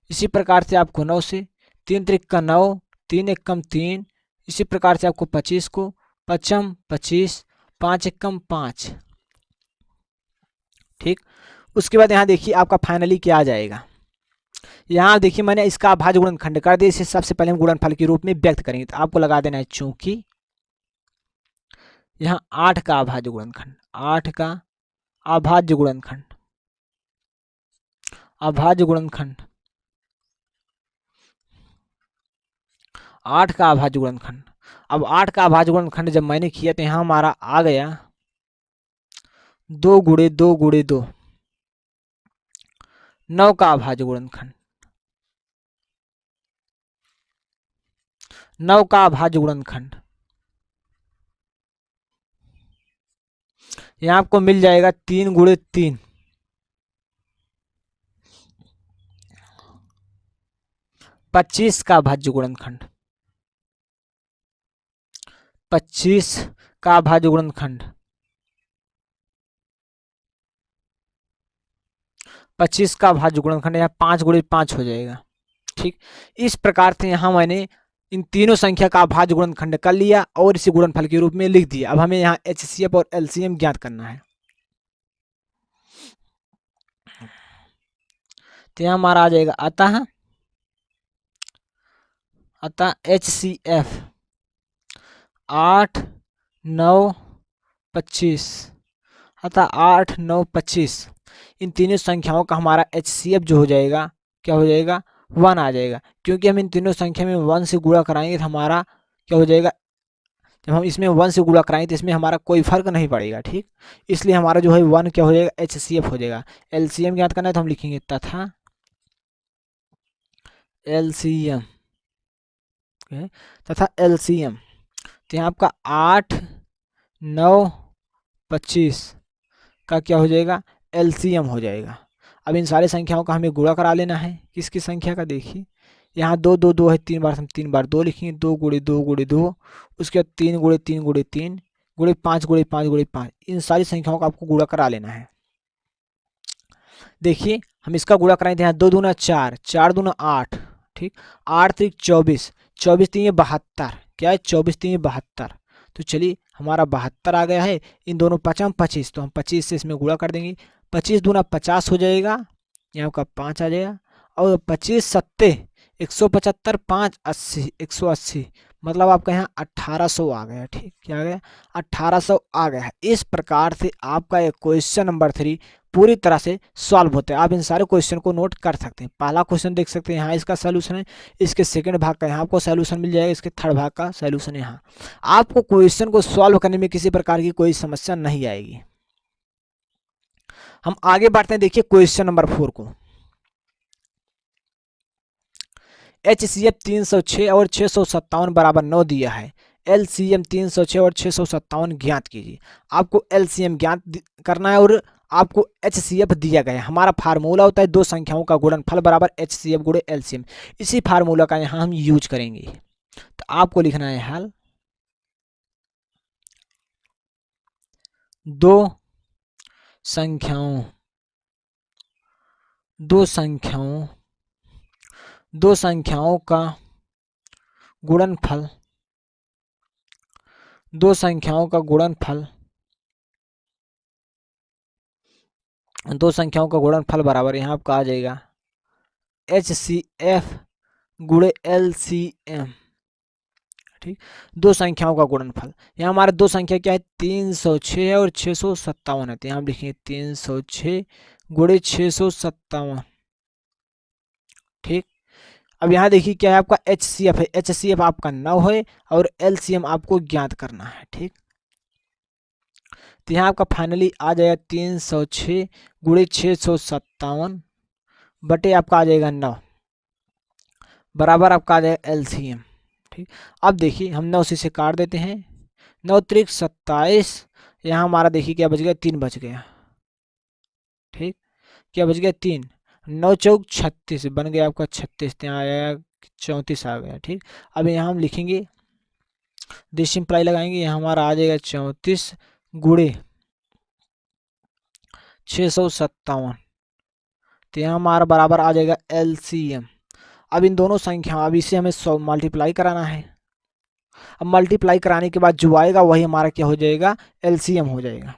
Speaker 1: इसी प्रकार से आपको 9 से 3 त्रिक 9, 3 एकम 3। इसी प्रकार से आपको 25 को 5 25, 5 एकम 5। ठीक, उसके बाद यहाँ देखिए आपका फाइनली क्या आ जाएगा। यहाँ देखिए मैंने इसका अभाज्य गुणनखंड कर दिया। इसे सबसे पहले हम गुणनफल के रूप में व्यक्त करेंगे। तो आपको लगा देना है चूंकि यहाँ 8 का अभाज्य गुणनखंड, 8 का अभाज्य गुणनखंड, अभाज्य गुणनखंड, 8 का अभाज्य गुणनखंड। अब 8 का अभाज्य गुणनखंड जब मैंने किया तो यहाँ हमारा आ गया 2 गुणे 2 गुणे 2, 9 का अभाज्य गुणनखंड, 9 का अभाज्य गुणनखंड। यहाँ आपको मिल जाएगा 3 गुणे 3, 25 का अभाज्य गुणनखंड, 25 का अभाज्य गुणनखंड, 25 का अभाज्य गुणनखंड। यहाँ 5 गुणे 5 हो जाएगा। ठीक, इस प्रकार से यहाँ मैंने इन तीनों संख्या का अभाज्य गुणनखंड कर लिया और इसे गुणनफल के रूप में लिख दिया। अब हमें यहाँ HCF और LCM ज्ञात करना है। तो यहाँ हमारा आ जाएगा अतः HCF 8 9 25, अतः 8 9 25। इन तीनों संख्याओं का हमारा HCF जो हो जाएगा क्या हो जाएगा? 1 आ जाएगा, क्योंकि हम इन तीनों संख्या में 1 से गुणा कराएंगे तो हमारा क्या हो जाएगा? जब हम इसमें 1 से गुणा कराएंगे तो इसमें हमारा कोई फर्क नहीं पड़ेगा। ठीक, इसलिए हमारा जो है 1 क्या हो जाएगा? HCF हो जाएगा। LCM ज्ञात करना है तो हम लिखेंगे तथा LCM, तथा LCM। तो यहाँ आपका 8 9 25 का क्या हो जाएगा? LCM हो जाएगा। अब इन सारी संख्याओं का हमें गुणा करा लेना है। किसकी संख्या का? देखिए यहाँ 2 2 2 है, 3 बार हम 3 बार 2 लिखेंगे। 2 गुणे 2 गुणे 2, उसके बाद 3 गुणे 3 गुणे 3 गुणे 5 गुणे 5 गुणे 5। इन सारी संख्याओं का आपको गुणा करा लेना है। देखिए हम इसका गुणा कराएंगे यहाँ 2 दूना 4, 4 दूना 8। ठीक, 8 त्रिक 24, 24 तीन 72। क्या है? 24 तीन 72। तो चलिए हमारा 72 आ गया है। इन दोनों 5 25, तो हम 25 से इसमें गुणा कर देंगे। 25 दूना 50 हो जाएगा, यहाँ का 5 आ जाएगा। और 25 सत्ते 175, 5 80, 180, मतलब आपका यहाँ 1800 आ गया। ठीक, क्या आ गया? 1800 आ गया है। इस प्रकार से आपका ये क्वेश्चन नंबर 3 पूरी तरह से सॉल्व होता है। आप इन सारे क्वेश्चन को नोट कर सकते हैं। पहला क्वेश्चन देख सकते हैं, यहाँ इसका सलूशन है। इसके सेकंड भाग का यहाँ आपको सलूशन मिल जाएगा। इसके थर्ड भाग का सलूशन यहाँ। आपको क्वेश्चन को सॉल्व करने में किसी प्रकार की कोई समस्या नहीं आएगी। हम आगे बढ़ते हैं। देखिए क्वेश्चन नंबर 4 को। HCF 306 और 657 बराबर 9 दिया है। LCM 306 और 657 ज्ञात कीजिए। आपको LCM ज्ञात करना है और आपको HCF दिया गया है। हमारा फार्मूला होता है दो संख्याओं का गुणनफल बराबर HCF गुणे LCM। इसी फार्मूला का यहाँ हम यूज करेंगे। तो आपको लिखना है हल। दो संख्याओं का गुणनफल, दो संख्याओं का गुणनफल बराबर यहाँ आपका आ जाएगा HCF गुणे LCM। ठीक, दो संख्याओं का गुणनफल। यहाँ हमारा दो संख्या क्या है? 306 और 657 है। तो यहाँ हम लिखेंगे 306 गुणे 657। ठीक, अब यहाँ देखिए क्या है आपका HCF है, HCF आपका 9 है और LCM आपको ज्ञात करना है। ठीक, तो यहाँ आपका फाइनली आ जाएगा 306 गुणे 657 बटे आपका आ जाएगा 9 बराबर आपका आ जाएगा LCM। ठीक, अब देखिए हम 9 से काट देते हैं, 9 त्रिक 27, यहाँ हमारा देखिए क्या बच गया 3 बच गया। ठीक, क्या बच गया 3, 9 चौक 36 बन गया आपका 36, यहाँ आया 34 आ गया। ठीक, अब यहाँ हम लिखेंगे दिस इम्प्लाई लगाएंगे, यहाँ हमारा आ जाएगा 34 गुणे 657, तो यहाँ हमारा बराबर आ जाएगा LCM। अब इन दोनों संख्या, अब इसे हमें मल्टीप्लाई कराना है। अब मल्टीप्लाई कराने के बाद जो आएगा वही हमारा क्या हो जाएगा, LCM हो जाएगा।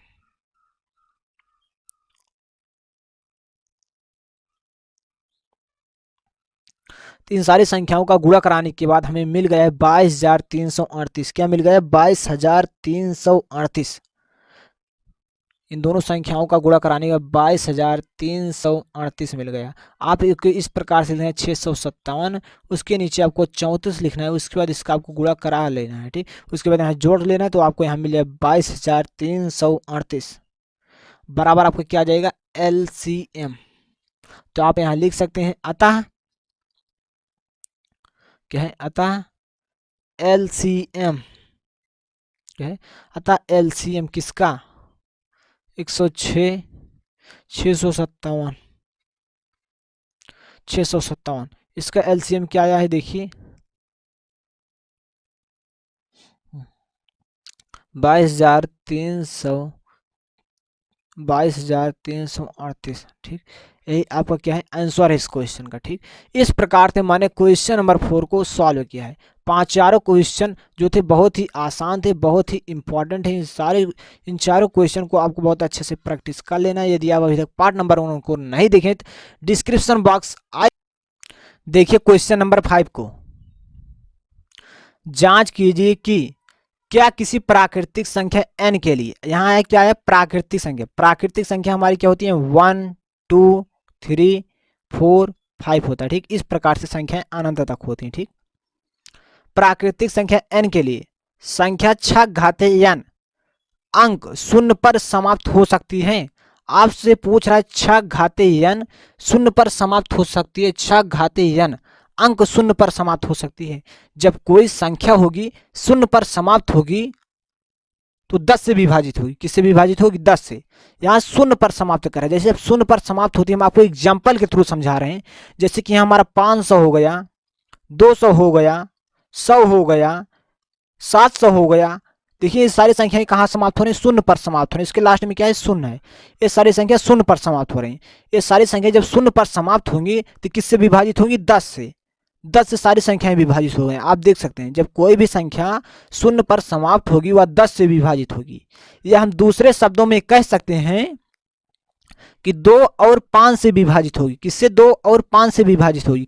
Speaker 1: तो इन सारी संख्याओं का गुणा कराने के बाद हमें मिल गया है 22,338। क्या मिल गया, 22,338। इन दोनों संख्याओं का गुणा कराने का 22,338 मिल गया। आप इस प्रकार से लिखना है 657, उसके नीचे आपको 34 लिखना है, उसके बाद इसका आपको गुणा करा लेना है। ठीक, उसके बाद यहाँ जोड़ लेना है, तो आपको यहाँ मिल जाए 22,338 बराबर आपको क्या आ जाएगा, LCM। तो आप यहाँ लिख सकते हैं अतः क्या है, अतः LCM क्या है, अतः LCM किसका, 106 657 657, इसका LCM क्या आया है देखिए 22,338। ठीक, यही आपका क्या है आंसर है इस क्वेश्चन का। ठीक, इस प्रकार से मैंने क्वेश्चन नंबर 4 को सॉल्व किया है। चारों क्वेश्चन जो थे बहुत ही आसान थे, बहुत ही इंपॉर्टेंट है। इन चारों क्वेश्चन को आपको बहुत अच्छे से प्रैक्टिस कर लेना है। यदि आप अभी तक पार्ट नंबर 1 को नहीं देखें तो डिस्क्रिप्शन बॉक्स देखिए क्वेश्चन नंबर 5 को। जांच कीजिए कि क्या किसी प्राकृतिक संख्या n के लिए, यहाँ है क्या है प्राकृतिक संख्या, प्राकृतिक संख्या हमारी क्या होती है 1 2 3 4 5 होता है। ठीक, इस प्रकार से संख्याएं अनंत तक होती हैं। ठीक, प्राकृतिक संख्या n के लिए संख्या छह घातीय n अंक शून्य पर समाप्त हो सकती है। आपसे पूछ रहा है छह घातीय n शून्य पर समाप्त हो सकती है, छह घातीय n अंक शून्य पर समाप्त हो सकती है। जब कोई संख्या होगी शून्य पर समाप्त होगी तो 10 से विभाजित होगी। किससे विभाजित होगी, 10 से। यहाँ शून्य पर समाप्त करें, जैसे अब शून्य पर समाप्त होती है, हम आपको एग्जाम्पल के थ्रू समझा रहे हैं। जैसे कि यहाँ हमारा 500 हो गया, 200 हो गया, 100 हो गया, 700 हो गया। देखिए ये सारी संख्याएं कहाँ समाप्त हो रही हैं, शून्य पर समाप्त हो रही है। इसके लास्ट में क्या है, शून्य है। ये सारी संख्या शून्य पर समाप्त हो रही हैं। ये सारी संख्या जब शून्य पर समाप्त होंगी तो किससे विभाजित होंगी, 10 से। 10 से सारी संख्याएं विभाजित हो गए। आप देख सकते हैं जब कोई भी संख्या शून्य पर समाप्त होगी वह 10 से विभाजित होगी। या हम दूसरे शब्दों में कह सकते हैं कि 2 और 5 से विभाजित होगी। किससे, 2 और 5 से विभाजित होगी।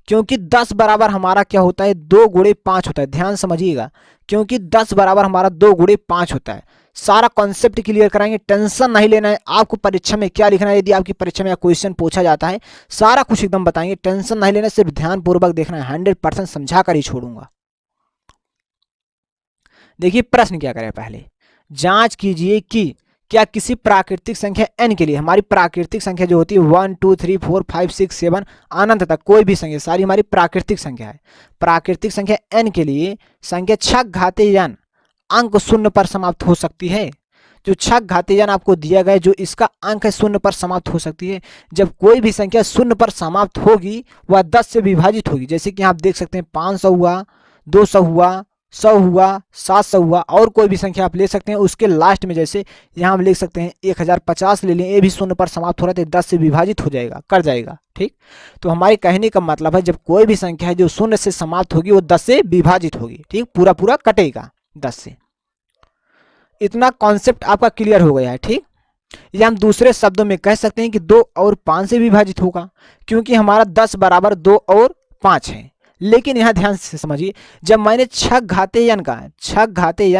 Speaker 1: क्योंकि 10 बराबर हमारा क्या होता है, 2 गुणे 5 होता है। ध्यान समझिएगा, क्योंकि 10 बराबर हमारा 2 गुणे 5 होता है। सारा कॉन्सेप्ट क्लियर कराएंगे, टेंशन नहीं लेना है। आपको परीक्षा में क्या लिखना है, यदि आपकी परीक्षा में क्वेश्चन पूछा जाता है सारा कुछ एकदम बताएंगे, टेंशन नहीं लेना, सिर्फ ध्यान पूर्वक देखना है। 100% समझा कर ही छोड़ूंगा। देखिए प्रश्न क्या करें, पहले जांच कीजिए कि क्या किसी प्राकृतिक संख्या n के लिए, हमारी प्राकृतिक संख्या जो होती है 1 2 3 4 5 6 7 अनंत तक कोई भी संख्या सारी हमारी प्राकृतिक संख्या है। प्राकृतिक संख्या n के लिए संख्या छह घातीय n अंक शून्य पर समाप्त हो सकती है। जो छह घातीय n आपको दिया गया जो इसका अंक है शून्य पर समाप्त हो सकती है। जब कोई भी संख्या शून्य पर समाप्त होगी वह 10 से विभाजित होगी। जैसे कि आप देख सकते हैं 500 हुआ, 200 हुआ, 100 हुआ, 700 हुआ, और कोई भी संख्या आप ले सकते हैं। उसके लास्ट में जैसे यहाँ हम लिख सकते हैं 1050 ले लें, ये भी शून्य पर समाप्त हो रहा है तो 10 से विभाजित हो जाएगा, कर जाएगा। ठीक, तो हमारे कहने का मतलब है जब कोई भी संख्या है जो शून्य से समाप्त होगी वो 10 से विभाजित होगी। ठीक, पूरा पूरा कटेगा 10 से। इतना कॉन्सेप्ट आपका क्लियर हो गया है। ठीक, या हम दूसरे शब्दों में कह सकते हैं कि 2 और 5 से विभाजित होगा, क्योंकि हमारा 10 बराबर 2 और 5 है। लेकिन यहाँ ध्यान से समझिए, जब मैंने छह घातीय n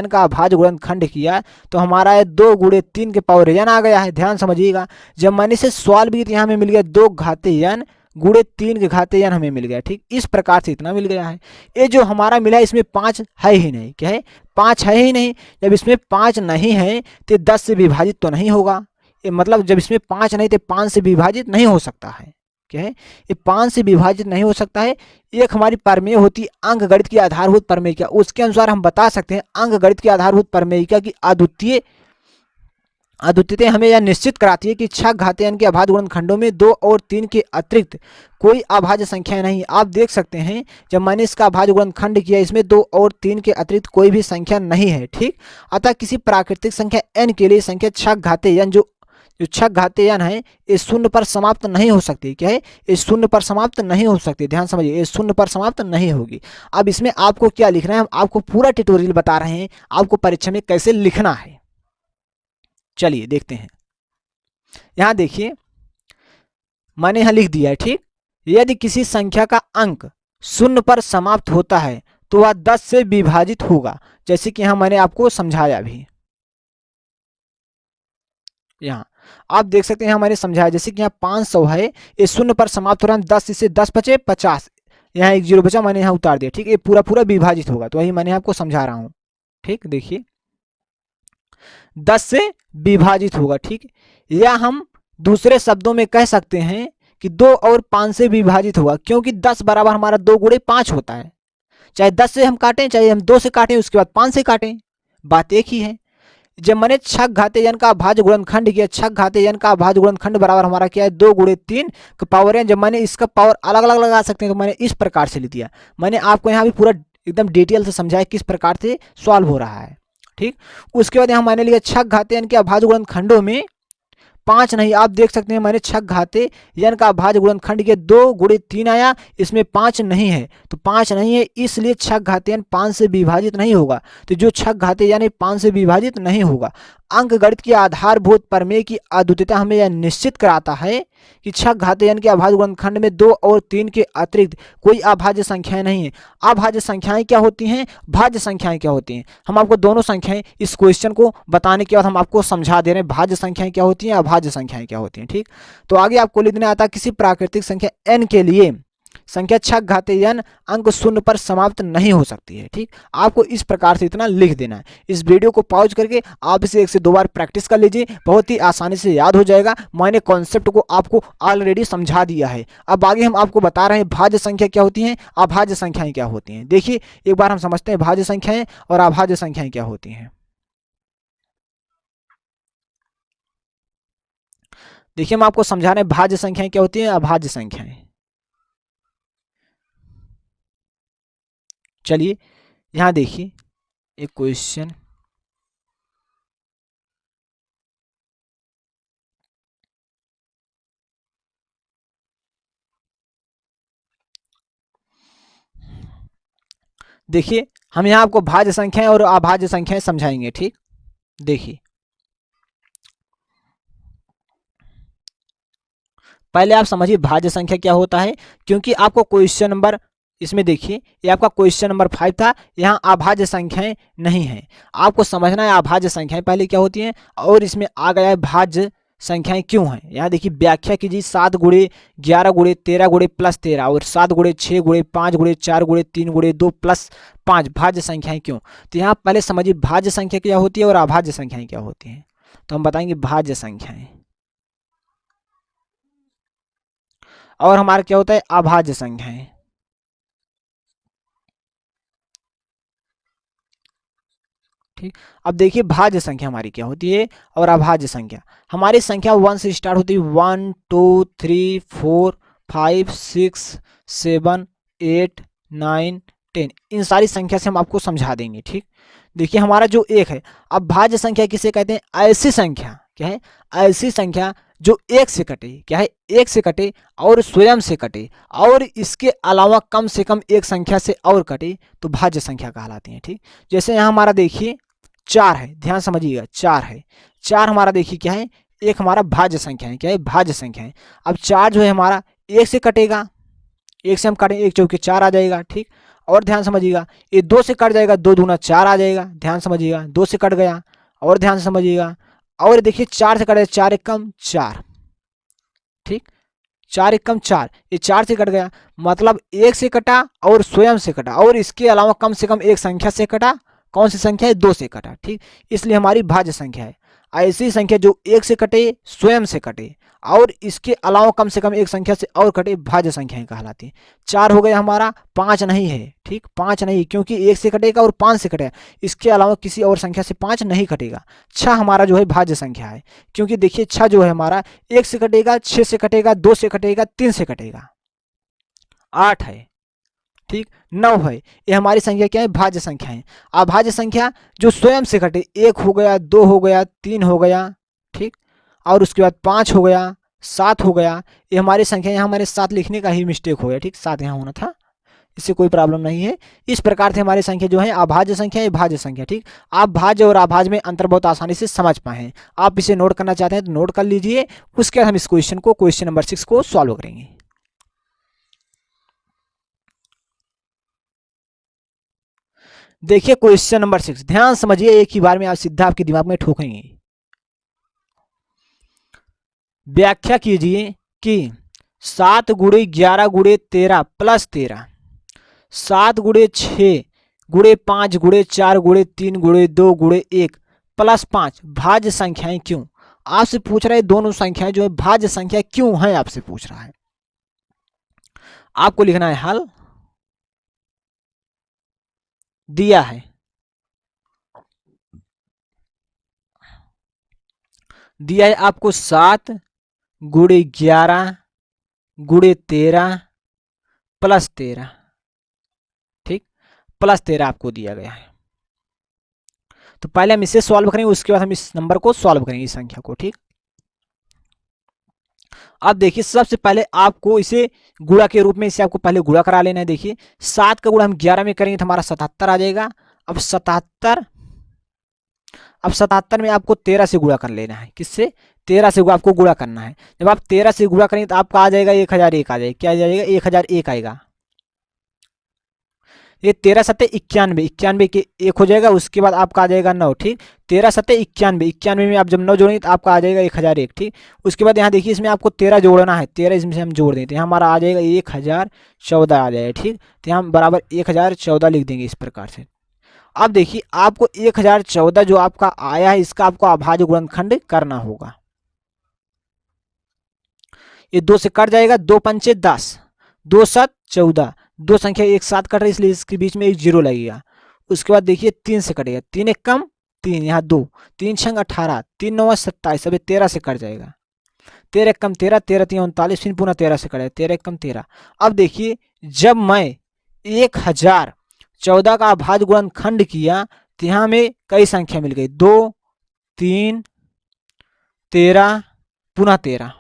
Speaker 1: का अभाज्य गुणनखंड किया तो हमारा है 2 गुणे 3 के पावर n आ गया है। ध्यान समझिएगा, जब मैंने इसे सॉल्व किया तो यहाँ में मिल गया 2 घातीय n गुणे 3 के घाते n हमें मिल गया। ठीक, इस प्रकार से इतना मिल गया है। ये जो हमारा मिला इसमें 5 है ही नहीं। क्या है? 5 है ही नहीं। जब इसमें 5 नहीं है तो 10 से विभाजित तो नहीं होगा। ये मतलब जब इसमें 5 नहीं तो 5 से विभाजित नहीं हो सकता है। क्या है? ये 5 से विभाजित नहीं हो सकता है। एक हमारी प्रमेय होती है अंकगणित की आधारभूत प्रमेयिका, उसके अनुसार हम बता सकते हैं अंकगणित की आधारभूत प्रमेयिका की अद्वितीयता हमें यह निश्चित कराती है कि छह घाते n के अभाज्य गुणनखंडों में 2 और 3 के अतिरिक्त कोई अभाज्य संख्या नहीं। आप देख सकते हैं जब मैंने इसका अभाज्य गुणनखंड किया इसमें 2 और 3 के अतिरिक्त कोई भी संख्या नहीं है। ठीक, अतः किसी प्राकृतिक संख्या n के लिए संख्या छह घाते n जो छह घाते n है ये शून्य पर समाप्त नहीं हो सकती। क्या है? ये शून्य पर समाप्त नहीं हो सकती। ध्यान समझिए, ये शून्य पर समाप्त नहीं होगी। अब इसमें आपको क्या लिखना है, हम आपको पूरा ट्यूटोरियल बता रहे हैं आपको परीक्षा में कैसे लिखना है। चलिए देखते हैं। यहां देखिए मैंने यहां लिख दिया है। ठीक, यदि किसी संख्या का अंक शून्य पर समाप्त होता है तो वह 10 से विभाजित होगा, जैसे कि यहां मैंने आपको समझाया भी। यहाँ आप देख सकते हैं मैंने समझाया, जैसे कि यहाँ 500 है, ये शून्य पर समाप्त हो रहा है। 10 इससे 10 बचे 50, यहाँ एक जीरो बचा, मैंने यहाँ उतार दिया। ठीक, ये पूरा पूरा विभाजित होगा, तो वही मैंने आपको समझा रहा हूँ। ठीक, देखिए 10 से विभाजित होगा। ठीक, या हम दूसरे शब्दों में कह सकते हैं कि 2 और 5 से विभाजित होगा, क्योंकि 10 बराबर हमारा 2 गुणे 5 होता है। चाहे 10 से हम काटें चाहे हम 2 से काटें उसके बाद 5 से काटें, बात एक ही है। जब मैंने छह घाते n का अभाज्य गुणनखंड किया, छह घाते n का अभाज्य गुणनखंड बराबर हमारा क्या है 2 गुणे 3 का पावर n। जब मैंने इसका पावर अलग अलग लगा सकते हैं तो मैंने इस प्रकार से लिख दिया। मैंने आपको यहाँ भी पूरा एकदम डिटेल से समझाया किस प्रकार से सॉल्व हो रहा है। ठीक, उसके बाद यहाँ मैंने लिया छह घाते n के अभाज्य गुणनखंडों में 5 नहीं। आप देख सकते हैं मैंने छह घाते n का अभाज्य गुणनखंड के 2 गुणे 3 आया, इसमें 5 नहीं है, तो 5 नहीं है इसलिए छह घाते n 5 से विभाजित नहीं होगा। तो जो छह घाते यानी 5 से विभाजित नहीं होगा। अंकगणित की आधारभूत प्रमेय की अद्वितीयता हमें यह निश्चित कराता है कि छह घाते n के अभाज्य गुणनखंड में 2 और 3 के अतिरिक्त कोई अभाज्य संख्याएं नहीं है। अभाज्य संख्याएं क्या होती हैं, भाज्य संख्याएं क्या होती हैं, हम आपको दोनों संख्याएं इस क्वेश्चन को बताने के बाद हम आपको समझा दे रहे हैं भाज्य संख्याएं क्या होती हैं, अभाज्य संख्याएं क्या होती हैं। ठीक, तो आगे आपको लिखना आता है किसी प्राकृतिक संख्या n के लिए संख्या छह घाते n अंक शून्य पर समाप्त नहीं हो सकती है। ठीक, आपको इस प्रकार से इतना लिख देना है। इस वीडियो को पॉज करके आप इसे 1 से 2 बार प्रैक्टिस कर लीजिए, बहुत ही आसानी से याद हो जाएगा। मैंने कॉन्सेप्ट को आपको ऑलरेडी समझा दिया है। अब आगे हम आपको बता रहे हैं भाज्य संख्या क्या होती हैं, अभाज्य संख्याएं क्या होती हैं। देखिए एक बार हम समझते हैं भाज्य संख्याएं और अभाज्य संख्याएं क्या होती हैं। देखिए हम आपको समझा रहे हैं भाज्य संख्याएं क्या होती हैं, अभाज्य संख्याएं। चलिए यहां देखिए एक क्वेश्चन, देखिए हम यहां आपको भाज्य संख्याएं और अभाज्य संख्याएं समझाएंगे। ठीक, देखिए पहले आप समझिए भाज्य संख्या क्या होता है, क्योंकि आपको क्वेश्चन नंबर इसमें देखिए ये आपका क्वेश्चन नंबर 5 था, यहाँ अभाज्य संख्याएं नहीं है। आपको समझना है अभाज्य संख्याएं पहले क्या होती हैं और इसमें आ गया है भाज्य संख्याएं क्यों हैं। यहाँ देखिए व्याख्या कीजिए 7 गुणे 11 गुणे 13 गुणे प्लस 13 और 7 गुणे 6 गुणे 5 गुणे 4 गुणे 3 गुणे 2 प्लस 5 भाज्य संख्याएं क्यों। तो यहाँ पहले समझिए भाज्य संख्या क्या होती है और अभाज्य संख्याएं क्या होती हैं। तो हम बताएंगे भाज्य संख्याएं और हमारा क्या होता है अभाज्य संख्याएं। ठीक, अब देखिए भाज्य संख्या हमारी क्या होती है और अभाज्य संख्या। हमारी संख्या 1 से स्टार्ट होती है, 1 2 3 4 5 6 7 8 9 10, इन सारी संख्या से हम आपको समझा देंगे। ठीक, देखिए हमारा जो एक है, अब भाज्य संख्या किसे कहते हैं, ऐसी संख्या क्या है, ऐसी संख्या जो एक से कटे, क्या है एक से कटे और स्वयं से कटे और इसके अलावा कम से कम एक संख्या से और कटे तो भाज्य संख्या कहलाती है। ठीक, जैसे यहाँ हमारा देखिए 4 है, ध्यान समझिएगा 4 है, 4 हमारा देखिए क्या है एक हमारा भाज्य संख्या है, क्या है भाज्य संख्या है। अब 4 जो है हमारा एक से कटेगा, एक से हम काटें 1 चौके 4 आ जाएगा। ठीक, और ध्यान समझिएगा ये 2 से कट जाएगा, 2 दूना 4 आ जाएगा, ध्यान समझिएगा 2 से कट गया। और ध्यान समझिएगा और देखिए 4 से कटे 4 एक कम 4। ठीक, 4 एकम 4, ये 4 से कट गया, मतलब 1 से कटा और स्वयं से कटा, और इसके अलावा कम से कम एक संख्या से कटा। कौन सी संख्या है? 2 से कटा। ठीक, इसलिए हमारी भाज्य संख्या है। ऐसी संख्या जो 1 से कटे, स्वयं से कटे और इसके अलावा कम से कम एक संख्या से और कटे, भाज्य संख्याएं कहलाती हैं। 4 हो गया हमारा, 5 नहीं है। ठीक, 5 नहीं, क्योंकि 1 से कटेगा और 5 से कटेगा, इसके अलावा किसी और संख्या से 5 नहीं कटेगा। 6 हमारा जो है भाज्य संख्या है, क्योंकि देखिए 6 जो है हमारा 1 से कटेगा, 6 से कटेगा, 2 से कटेगा, 3 से कटेगा। 8 है। ठीक, 9 है। ये हमारी संख्या क्या है? भाज्य संख्या है। अभाज्य संख्या जो स्वयं से कटे, 1 हो गया, 2 हो गया, 3 हो गया। ठीक, और उसके बाद 5 हो गया, 7 हो गया। ये हमारी संख्या, यहाँ हमारे 7 लिखने का ही मिस्टेक हो गया। ठीक, 7 यहाँ होना था, इससे कोई प्रॉब्लम नहीं है। इस प्रकार से हमारी संख्या जो है अभाज्य संख्या है, भाज्य संख्या। ठीक, आप भाज्य और अभाज्य में अंतर बहुत आसानी से समझ पाए हैं। आप इसे नोट करना चाहते हैं तो नोट कर लीजिए। उसके बाद हम इस क्वेश्चन नंबर 6 को सॉल्व करेंगे। देखिए क्वेश्चन नंबर 6, ध्यान समझिए, एक ही बार में आप सीधा आपके दिमाग में ठोकेंगे। व्याख्या कीजिए कि 7 गुणे 11 गुणे 13 प्लस 13, 7 गुणे 6 गुणे 5 गुणे 4 गुणे 3 गुणे 2 गुणे 1 प्लस 5 भाज्य संख्याएं क्यों? आपसे पूछ रहा है दोनों संख्याएं जो है भाज्य संख्या क्यों है, आपसे पूछ रहा है। आपको लिखना है हल, दिया है, दिया है आपको 7 गुणे 11 गुणे 13 प्लस 13। ठीक, प्लस 13 आपको दिया गया है। तो पहले हम इसे सॉल्व करेंगे, उसके बाद हम इस नंबर को सॉल्व करेंगे, इस संख्या को। ठीक, अब देखिए सबसे पहले आपको इसे गुणा के रूप में इसे आपको पहले गुणा करा लेना है। देखिए 7 का गुणा हम 11 में करेंगे तो हमारा 77 आ जाएगा। अब 77 में आपको 13 से गुणा कर लेना है। किससे? 13 से आपको गुणा करना है। जब आप 13 से गुणा करेंगे तो आपका आ जाएगा 1001 आ जाएगा। क्या आ जाएगा? 1001 आएगा। ये 13 सत्ते 91, 91 के 1 हो जाएगा, उसके बाद आपका आ जाएगा 9। ठीक, 13 सत्ते 91, 91 में आप जब 9 जोड़ेंगे तो आपका आ जाएगा 1001। ठीक, उसके बाद यहाँ देखिए इसमें आपको 13 जोड़ना है, 13 इसमें से हम जोड़ देते हैं, हमारा आ जाएगा 1014 आ जाएगा। ठीक, तो हम बराबर 1014 लिख देंगे इस प्रकार से। अब देखिए आपको 1014 जो आपका आया है, इसका आपको अभाज्य गुणनखंड करना होगा। ये 2 से कट जाएगा, 2 पंचे 10, 2 7 14, दो संख्या एक साथ कट रही इसलिए इसके बीच में एक जीरो लगेगा। उसके बाद देखिए 3 से कटेगा, 3 एक कम 3, यहाँ 2, 3 छंग 18, 3 9 27, अभी 13 से कट जाएगा। 13 एक कम 13, 13 3 39, फिर पुनः 13 से कटेगा, 13 एक कम 13। अब देखिए जब मैं 1014 का अभाज्य गुणनखंड किया तो यहाँ में कई संख्या मिल गई, 2 3 13 पुनः 13।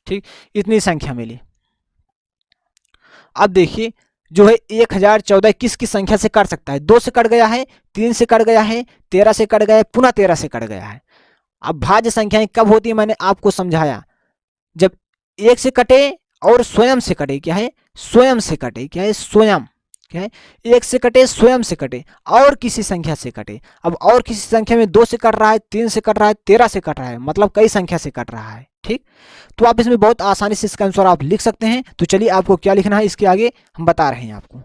Speaker 1: ठीक, इतनी संख्या मिली। अब देखिए जो है 1014 किस किस संख्या से कट सकता है? 2 से कट गया है, 3 से कट गया है, 13 से कट गया है, पुनः 13 से कट गया है। अब भाज्य संख्याएं कब होती है? मैंने आपको समझाया, जब 1 से कटे और स्वयं से कटे। क्या है? स्वयं से कटे। क्या है? स्वयं। क्या है? 1 से कटे, स्वयं से कटे और किसी संख्या से कटे। अब और किसी संख्या में 2 से कट रहा है, 3 से कट रहा है, 13 से कट रहा है, मतलब कई संख्या से कट रहा है। ठीक, तो आप इसमें बहुत आसानी से इसका आंसर आप लिख सकते हैं। तो चलिए आपको क्या लिखना है इसके आगे हम बता रहे हैं आपको।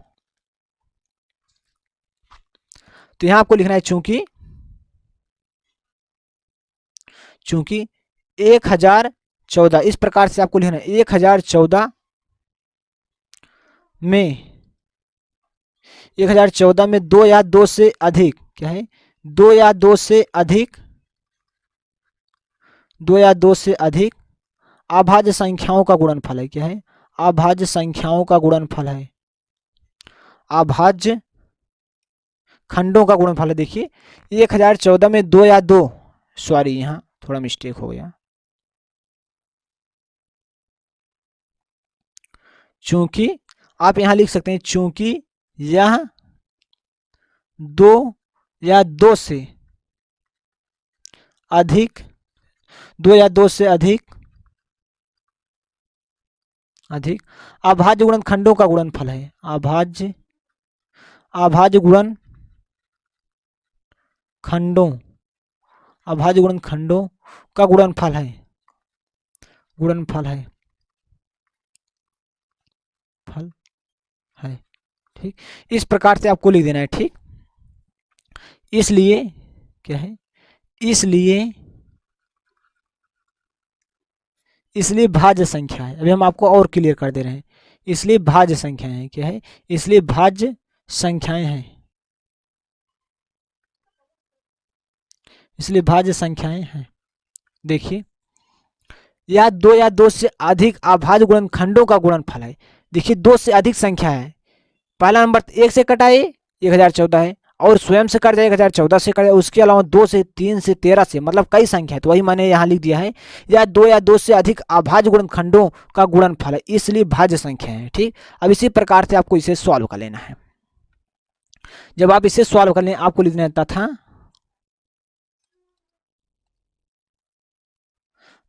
Speaker 1: तो यहां आपको लिखना है चूंकि 1014, इस प्रकार से आपको लिखना है 1014 में 1014 में 2 या 2 से अधिक। क्या है? 2 या 2 से अधिक, 2 या 2 से अधिक अभाज्य संख्याओं का गुणनफल है। क्या है? अभाज्य संख्याओं का गुणनफल है, अभाज्य खंडों का गुणनफल है। देखिए 1014 में 2 या 2, सॉरी यहाँ थोड़ा मिस्टेक हो गया, चूंकि आप यहां लिख सकते हैं चूंकि यह 2 या 2 से अधिक, 2 या 2 से अधिक अभाज्य गुणनखंडों का गुणनफल है। अभाज्य गुणनखंडों का गुणनफल है। ठीक, इस प्रकार से आपको लिख देना है। ठीक, इसलिए क्या है, इसलिए भाज्य संख्या है। अभी हम आपको और क्लियर कर दे रहे हैं। इसलिए भाज्य संख्याएं हैं, क्या है, इसलिए भाज्य संख्याएं हैं, इसलिए भाज्य संख्याएं हैं। देखिए, या दो से अधिक अभाज्य गुणनखंडों का गुणनफल है। देखिए, दो से अधिक संख्या है। पहला नंबर 1 से कटा है 1014 है, और स्वयं से कट जाए 1014 से कट जाए, उसके अलावा 2 से 3 से 13 से, मतलब कई संख्या है। तो वही मैंने यहाँ लिख दिया है, या दो से अधिक अभाज्य गुणनखंडों का गुणनफल है, इसलिए भाज्य संख्या है। ठीक, अब इसी प्रकार से आपको इसे सॉल्व कर लेना है। जब आप इसे सॉल्व कर लें, आपको लिखना है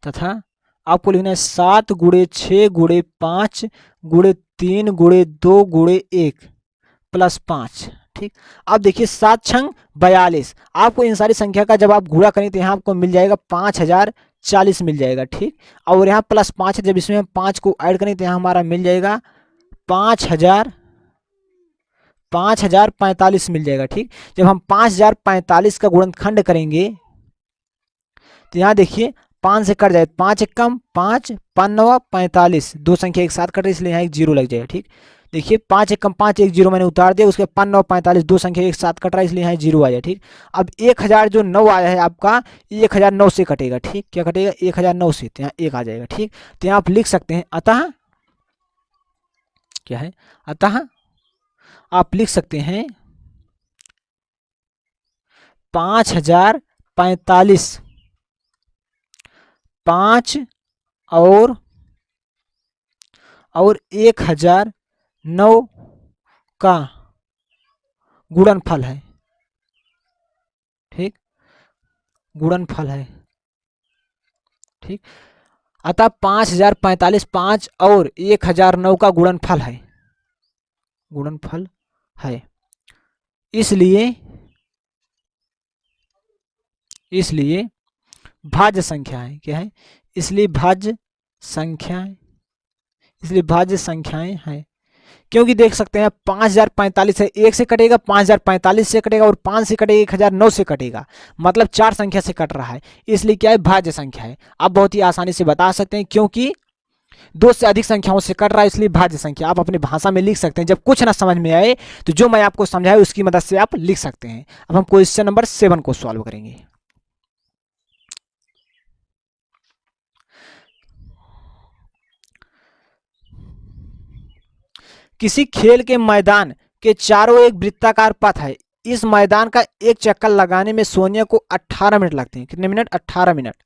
Speaker 1: तथा आपको लिखना है 7 गुणे 6 गुणे 5 गुणे 3 गुणे 2 गुणे 1 प्लस 5। ठीक, अब देखिए 7 छंग 42। आपको इन सारी संख्या का जब आप गुणा करें तो यहाँ आपको मिल जाएगा 5040 मिल जाएगा। ठीक, और यहाँ प्लस 5 है, जब इसमें हम 5 को ऐड करें तो यहाँ हमारा मिल जाएगा 5045 मिल जाएगा। ठीक, जब हम 5045 का गुणनखंड करेंगे तो यहाँ देखिए 5 से कट जाए, 5 एक कम 5 5 9 45, दो संख्या एक साथ कट रही, इसलिए यहाँ एक जीरो लग जाएगा। ठीक, देखिए 5 एक कम 5, एक जीरो मैंने उतार दिया, उसके 5 9 45, दो संख्या एक साथ कट रहा है, इसलिए यहाँ जीरो आ जाए। ठीक, अब 1000 जो 9 आया है आपका, 1009 से कटेगा। ठीक, क्या कटेगा, 1009 से, तो यहाँ 1 आ जाएगा। ठीक, तो यहाँ आप लिख सकते हैं अतः, क्या है, अतः आप लिख सकते हैं 5045 5 और 1009 का गुणनफल है। ठीक, गुणनफल है। ठीक, अतः 5045 5 और 1009 का गुणनफल है, गुणनफल है। इसलिए भाज्य संख्याएं, क्या है, इसलिए भाज्य संख्याएं हैं। क्योंकि देख सकते हैं 5045 है, 1 से कटेगा, 5045 से कटेगा, और 5 से कटेगा, 1009 से कटेगा, मतलब 4 संख्या से कट रहा है, इसलिए क्या है, भाज्य संख्या है। आप बहुत ही आसानी से बता सकते हैं, क्योंकि 2 से अधिक संख्याओं से कट रहा है, इसलिए भाज्य संख्या। आप अपनी भाषा में लिख सकते हैं। जब कुछ ना समझ में आए तो जो मैं आपको समझाया उसकी मदद से आप लिख सकते हैं। अब हम क्वेश्चन नंबर 7 को सॉल्व करेंगे। किसी खेल के मैदान के चारों एक वृत्ताकार पथ है। इस मैदान का एक चक्कर लगाने में सोनिया को 18 मिनट लगते हैं। कितने मिनट, 18 मिनट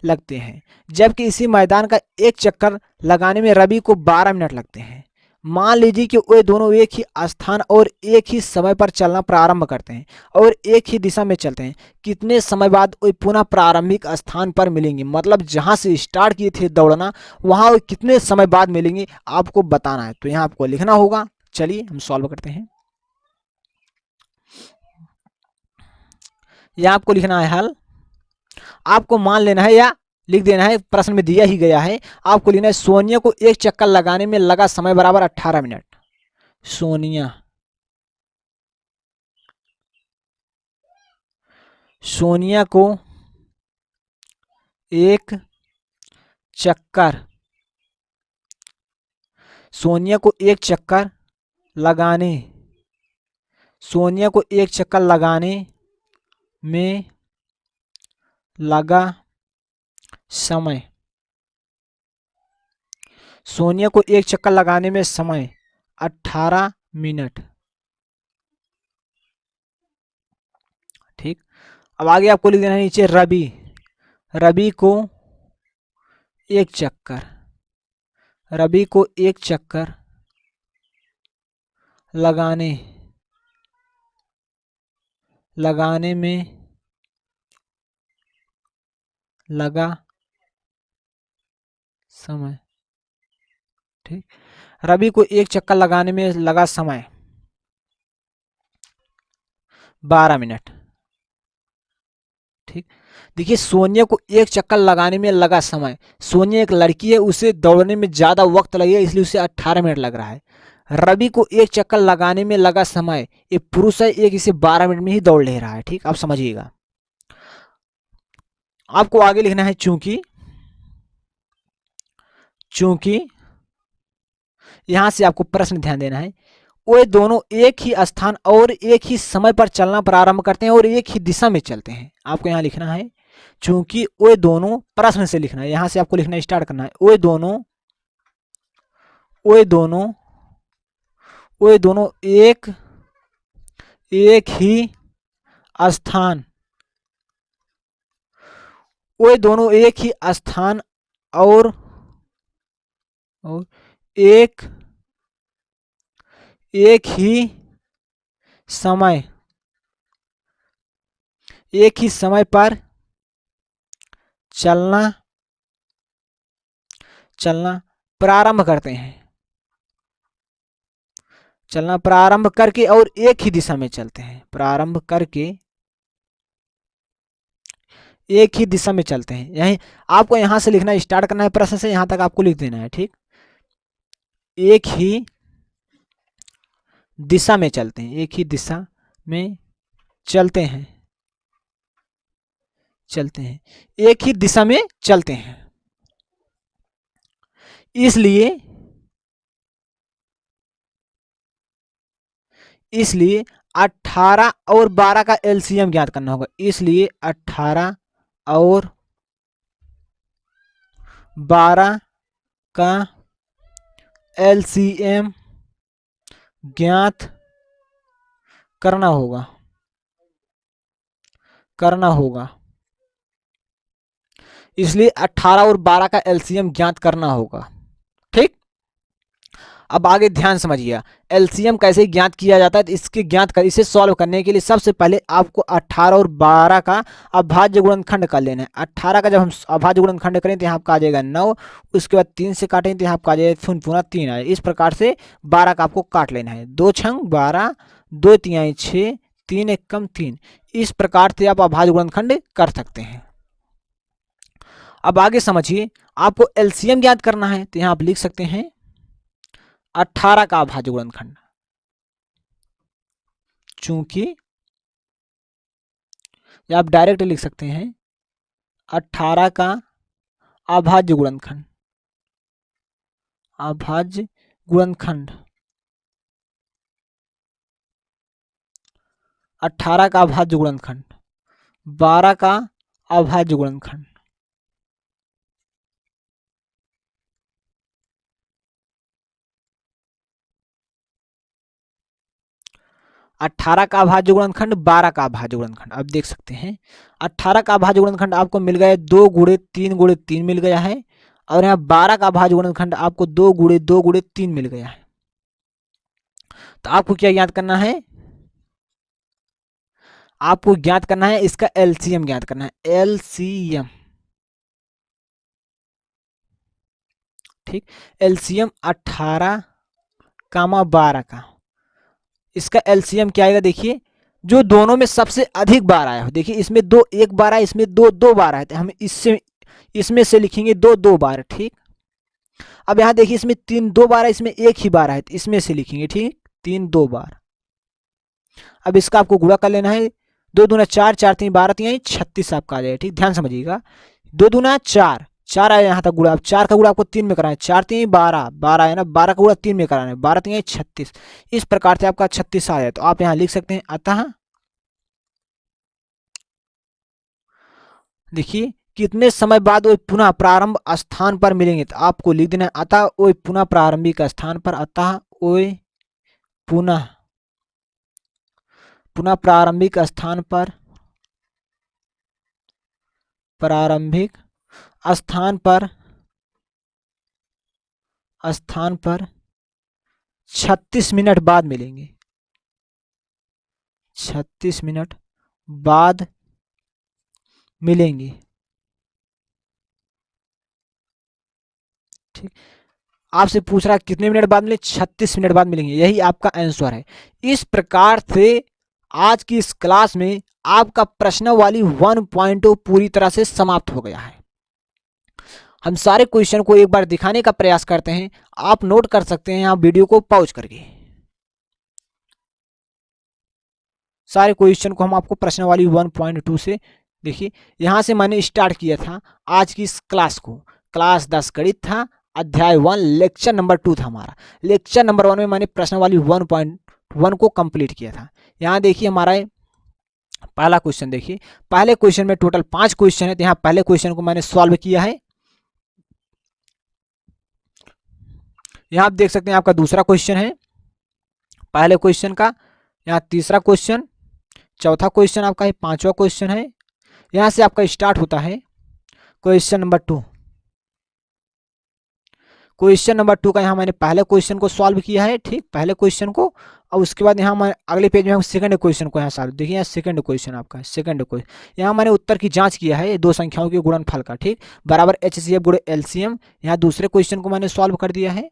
Speaker 1: लगते हैं। जबकि इसी मैदान का एक चक्कर लगाने में रवि को 12 मिनट लगते हैं। मान लीजिए कि वे दोनों एक ही स्थान और एक ही समय पर चलना प्रारंभ करते हैं और एक ही दिशा में चलते हैं। कितने समय बाद वे पुनः प्रारंभिक स्थान पर मिलेंगे, मतलब जहां से स्टार्ट किए थे दौड़ना वहां वे कितने समय बाद मिलेंगे, आपको बताना है। तो यहाँ आपको लिखना होगा। चलिए हम सॉल्व करते हैं। यह आपको लिखना है हल। आपको मान लेना है या लिख देना है, प्रश्न में दिया ही गया है। आपको लिखना है सोनिया को एक चक्कर लगाने में लगा समय बराबर 18 मिनट। सोनिया को एक चक्कर लगाने में लगा समय, सोनिया को एक चक्कर लगाने में समय 18 मिनट। ठीक, अब आगे आपको लिख देना है नीचे रवि को एक चक्कर लगाने में लगा समय। ठीक, रवि को एक चक्कर लगाने में लगा समय 12 मिनट। ठीक, देखिए सोनिया को एक चक्कर लगाने में लगा समय, सोनिया एक लड़की है, उसे दौड़ने में ज़्यादा वक्त लगेगा, इसलिए उसे 18 मिनट लग रहा है। रवि को एक चक्कर लगाने में लगा समय, एक पुरुष है, एक इसे 12 मिनट में ही दौड़ ले रहा है। ठीक, आप समझिएगा। आपको आगे लिखना है चूंकि यहां से आपको प्रश्न ध्यान देना है। वे दोनों एक ही स्थान और एक ही समय पर चलना प्रारंभ करते हैं और एक ही दिशा में चलते हैं। आपको यहां लिखना है चूंकि वे दोनों, प्रश्न से लिखना है, यहां से आपको लिखना स्टार्ट करना है। वे दोनों एक ही स्थान वे दोनों एक ही स्थान और एक ही समय पर चलना प्रारंभ करते हैं, चलना प्रारंभ करके और एक ही दिशा में चलते हैं, प्रारंभ करके एक ही दिशा में चलते हैं। यही आपको यहां से लिखना स्टार्ट करना है, प्रश्न से यहां तक आपको लिख देना है। ठीक, एक ही दिशा में चलते हैं, एक ही दिशा में चलते हैं, एक ही दिशा में चलते हैं। इसलिए 18 और 12 का एलसीएम ज्ञात करना होगा। इसलिए 18 और 12 का एलसीएम ज्ञात करना होगा। इसलिए 18 और 12 का एलसीएम ज्ञात करना होगा। ठीक, अब आगे ध्यान समझिए एलसीएम कैसे ज्ञात किया जाता है। तो इसे सॉल्व करने के लिए सबसे पहले आपको 18 और 12 का अभाज्य गुणनखंड कर लेना है। 18 का जब हम अभाज्य गुणनखंड करें तो यहाँ आपका आ जाएगा 9, उसके बाद 3 से काटेंगे तो यहाँ आपका आ जाएगा पुनः 3 आए। इस प्रकार से 12 का आपको काट लेना है। 2 छंग 12, 2 तिहाई 6, 3 एक कम 3। इस प्रकार से आप अभाज्य गुणनखंड कर सकते हैं। अब आगे समझिए, आपको एलसीएम ज्ञात करना है तो यहाँ आप लिख सकते हैं 18 का अभाज्य गुणनखंड, चूंकि या आप डायरेक्ट लिख सकते हैं 18 का अभाज्य गुणनखंड, 18 का अभाज्य गुणनखंड, 12 का अभाज्य गुणनखंड, 18 का अभाज्य गुणनखंड, 12 का अभाज्य गुणनखंड। अब देख सकते हैं 18 का अभाज्य गुणनखंड आपको मिल गया 2 गुणे 3 गुणे 3 मिल गया है, और यहाँ 12 का अभाज्य गुणनखंड आपको 2 गुणे 2 गुणे 3 मिल गया है। तो आपको क्या ज्ञात करना है? आपको ज्ञात करना है इसका एलसीएम ज्ञात करना है, एलसीएम। ठीक, एलसीएम 18 कामा 12 का, इसका एलसीएम क्या आएगा? देखिए जो दोनों में सबसे अधिक बार आया हो, देखिए इसमें 2 1 बार है, इसमें 2 2 बार है, तो हम इसमें से लिखेंगे 2 2 बार। ठीक, अब यहां देखिए इसमें 3 2 बार है, इसमें 1 ही बार है, तो इसमें से लिखेंगे। ठीक, 3 2 बार। अब इसका आपको गुणा कर लेना है, 2 दूना 4, 4 3 12 3 36 आपका आ जाएगा। ठीक, ध्यान समझिएगा, 2 दूना 4 4 आया यहाँ तक गुणा। अब 4 का गुणा आपको 3 में कराना है, 4 3 12 12 है ना, 12 का गुणा 3 में कराना है, 12 3 36। इस प्रकार से आपका 36 आ जाए। तो आप यहाँ लिख सकते हैं अतः, देखिए कितने समय बाद वो पुनः प्रारंभ स्थान पर मिलेंगे, तो आपको लिख देना है अतः वो पुनः प्रारंभिक स्थान पर, अतः वो पुनः प्रारंभिक स्थान पर, प्रारंभिक स्थान पर 36 मिनट बाद मिलेंगे, 36 मिनट बाद मिलेंगे। ठीक, आपसे पूछ रहा है कितने मिनट बाद मिले, 36 मिनट बाद मिलेंगे, यही आपका आंसर है। इस प्रकार से आज की इस क्लास में आपका प्रश्नावली 1.0 पूरी तरह से समाप्त हो गया है। हम सारे क्वेश्चन को एक बार दिखाने का प्रयास करते हैं, आप नोट कर सकते हैं यहाँ वीडियो को पॉज करके। सारे क्वेश्चन को हम आपको प्रश्नावली 1.2 से देखिए, यहाँ से मैंने स्टार्ट किया था आज की इस क्लास को। क्लास 10 गणित था, अध्याय 1, लेक्चर नंबर 2 था हमारा। लेक्चर नंबर 1 में मैंने प्रश्नावली 1.1 को कंप्लीट किया था। यहाँ देखिए हमारा पहला क्वेश्चन देखिए, पहले क्वेश्चन में टोटल 5 क्वेश्चन है, तो यहाँ पहले क्वेश्चन को मैंने सॉल्व किया है। यहाँ आप देख सकते हैं आपका दूसरा क्वेश्चन है पहले क्वेश्चन का, यहाँ तीसरा क्वेश्चन, चौथा क्वेश्चन आपका है, पांचवा क्वेश्चन है। यहाँ से आपका स्टार्ट होता है क्वेश्चन नंबर 2। क्वेश्चन नंबर 2 का यहाँ मैंने पहले क्वेश्चन को सॉल्व किया है, ठीक, पहले क्वेश्चन को। और उसके बाद यहाँ मैं अगले पेज में हम सेकंड क्वेश्चन को यहाँ सॉल्व, देखिए यहाँ सेकंड क्वेश्चन आपका है, सेकंड क्वेश्चन। यहाँ मैंने उत्तर की जांच किया है दो संख्याओं के गुणनफल का, ठीक, बराबर HCF गुणे LCM। यहाँ दूसरे क्वेश्चन को मैंने सॉल्व कर दिया है।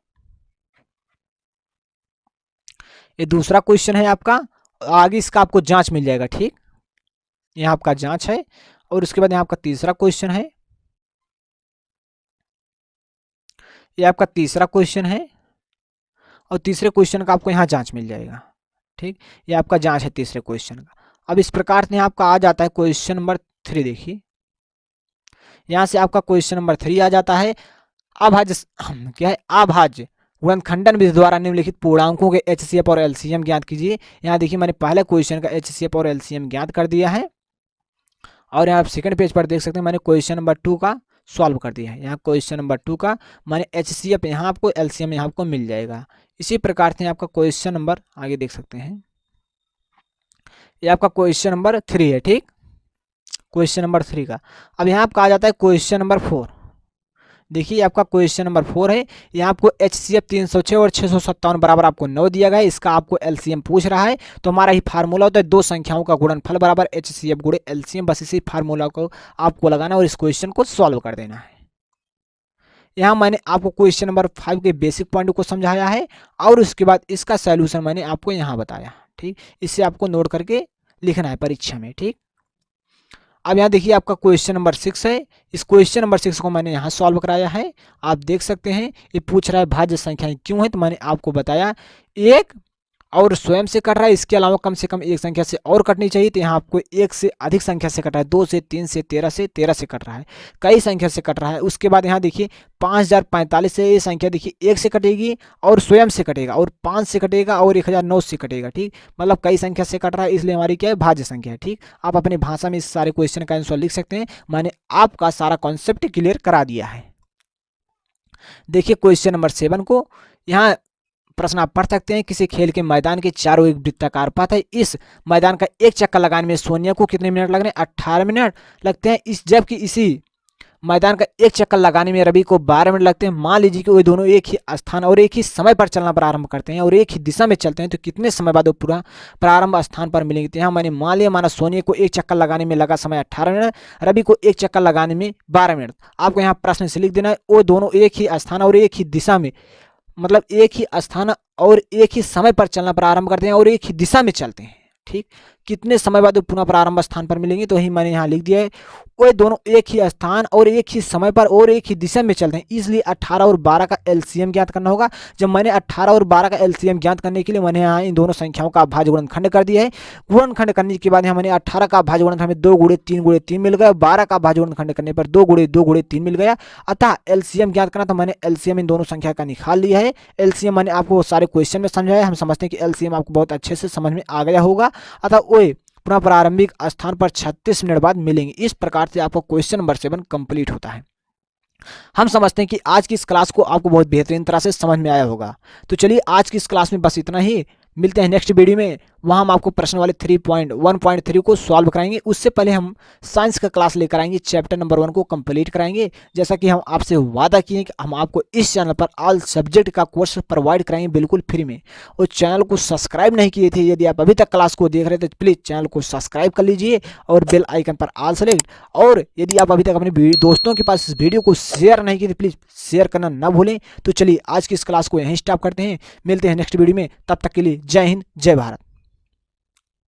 Speaker 1: ये दूसरा क्वेश्चन है आपका, आगे इसका आपको जांच मिल जाएगा, ठीक, यहाँ आपका जांच है। और उसके बाद यहाँ आपका तीसरा क्वेश्चन है, ये आपका तीसरा क्वेश्चन है, और तीसरे क्वेश्चन का आपको यहाँ जांच मिल जाएगा, ठीक, ये आपका जांच है तीसरे क्वेश्चन का। अब इस प्रकार से आपका आ जाता है क्वेश्चन नंबर 3। देखिए यहाँ से आपका क्वेश्चन नंबर 3 आ जाता है, अभाज्य क्या है, अभाज्य गुणनखंडन विधि द्वारा निम्नलिखित पूर्णांकों के HCF और LCM ज्ञात कीजिए। यहाँ देखिए मैंने पहले क्वेश्चन का HCF और LCM ज्ञात कर दिया है, और यहाँ आप सेकंड पेज पर देख सकते हैं मैंने क्वेश्चन नंबर 2 का सॉल्व कर दिया है। यहाँ क्वेश्चन नंबर 2 का मैंने HCF, यहाँ आपको LCM यहाँ आपको मिल जाएगा। इसी प्रकार से आपका क्वेश्चन नंबर आगे देख सकते हैं, ये आपका क्वेश्चन नंबर 3 है, ठीक, क्वेश्चन नंबर 3 का। अब यहाँ आपका आ जाता है क्वेश्चन नंबर 4। देखिए आपका क्वेश्चन नंबर 4 है, यहाँ आपको HCF 306 और 657 बराबर आपको 9 दिया गया है, इसका आपको LCM पूछ रहा है। तो हमारा ही फार्मूला होता है दो संख्याओं का गुणनफल बराबर HCF गुणे LCM, बस इसी फार्मूला को आपको लगाना और इस क्वेश्चन को सॉल्व कर देना है। यहाँ मैंने आपको क्वेश्चन नंबर 5 के बेसिक पॉइंट को समझाया है, और उसके बाद इसका सॉल्यूशन मैंने आपको यहाँ बताया, ठीक, इससे आपको नोट करके लिखना है परीक्षा में, ठीक। अब यहाँ देखिए आपका क्वेश्चन नंबर 6 है, इस क्वेश्चन नंबर 6 को मैंने यहाँ सॉल्व कराया है। आप देख सकते हैं ये पूछ रहा है भाज्य संख्याएं क्यों है, तो मैंने आपको बताया एक और स्वयं से कट रहा है, इसके अलावा कम से कम एक संख्या से और कटनी चाहिए। तो यहाँ आपको एक से अधिक संख्या से कट रहा है, 2 से 3 से 13 से कट रहा है, कई संख्या से कट रहा है। उसके बाद यहाँ देखिए 5045 से ये संख्या देखिए 1 से कटेगी और स्वयं से कटेगा, और 5 से कटेगा और 1009 से कटेगा, ठीक, मतलब कई संख्या से कट रहा है, इसलिए हमारी क्या है, भाज्य संख्या है, ठीक। आप अपनी भाषा में इस सारे क्वेश्चन का आंसर लिख सकते हैं, मैंने आपका सारा कॉन्सेप्ट क्लियर करा दिया है। देखिए क्वेश्चन नंबर 7 को, यहाँ प्रश्न आप पढ़ सकते हैं, किसी खेल के मैदान के चारों एक वृत्ताकार पथ है, इस मैदान का एक चक्कर लगाने में सोनिया को कितने मिनट लग रहे हैं, 18 मिनट लगते हैं। जबकि इसी मैदान का एक चक्कर लगाने में रवि को 12 मिनट लगते हैं। मान लीजिए कि वे दोनों एक ही स्थान और एक ही समय पर चलना प्रारंभ करते हैं और एक ही दिशा में चलते हैं, तो कितने समय बाद वो पूरा प्रारंभ स्थान पर मिलेंगे। तो यहाँ मैंने मान लिया, माना सोनिया को एक चक्कर लगाने में लगा समय 18 मिनट, रवि को एक चक्कर लगाने में 12 मिनट। आपको यहाँ प्रश्न से लिख देना है, वो दोनों एक ही स्थान और एक ही दिशा में, मतलब एक ही स्थान और एक ही समय पर चलना प्रारंभ करते हैं और एक ही दिशा में चलते हैं, ठीक, कितने समय बाद पुनः प्रारंभ स्थान पर मिलेंगे। तो वही मैंने यहाँ लिख दिया है, वे दोनों एक ही स्थान और एक ही समय पर और एक ही दिशा में चलते हैं, इसलिए 18 और 12 का LCM ज्ञात करना होगा। जब मैंने 18 और 12 का LCM ज्ञात करने के लिए मैंने यहाँ इन दोनों संख्याओं का भाज्य गुणनखंड कर दिया है। गुणनखंड करने के बाद यहाँ मैंने 18 का भाज्य गुणनखंड में 2 गुणे 3 मिल गया, 12 का भाज्य गुणनखंड करने पर 2 गुणे 3 मिल गया। अतः LCM ज्ञात करना, तो मैंने LCM इन दोनों संख्या का निकाल लिया है। LCM मैंने आपको सारे क्वेश्चन में समझाया, हम समझते हैं कि LCM आपको बहुत अच्छे से समझ में आ गया होगा। अतः वो पुनः प्रारंभिक स्थान पर 36 मिनट बाद मिलेंगे। इस प्रकार से आपको क्वेश्चन नंबर 7 कंप्लीट होता है। हम समझते हैं कि आज की इस क्लास को आपको बहुत बेहतरीन तरह से समझ में आया होगा। तो चलिए आज की इस क्लास में बस इतना ही, मिलते हैं नेक्स्ट वीडियो में, वहाँ हम आपको प्रश्न वाले 3.1.3 को सॉल्व कराएंगे। उससे पहले हम साइंस का क्लास लेकर आएंगे, चैप्टर नंबर 1 को कंप्लीट कराएंगे। जैसा कि हम आपसे वादा किए कि हम आपको इस चैनल पर ऑल सब्जेक्ट का कोर्स प्रोवाइड कराएंगे बिल्कुल फ्री में। और चैनल को सब्सक्राइब नहीं किए थे, यदि आप अभी तक क्लास को देख रहे थे तो प्लीज़ चैनल को सब्सक्राइब कर लीजिए और बेल आइकन पर ऑल सेलेक्ट। और यदि आप अभी तक अपने दोस्तों के पास इस वीडियो को शेयर नहीं किए तो प्लीज़ शेयर करना ना भूलें। तो चलिए आज की इस क्लास को यहीं स्टॉप करते हैं, मिलते हैं नेक्स्ट वीडियो में, तब तक के लिए जय हिंद जय भारत।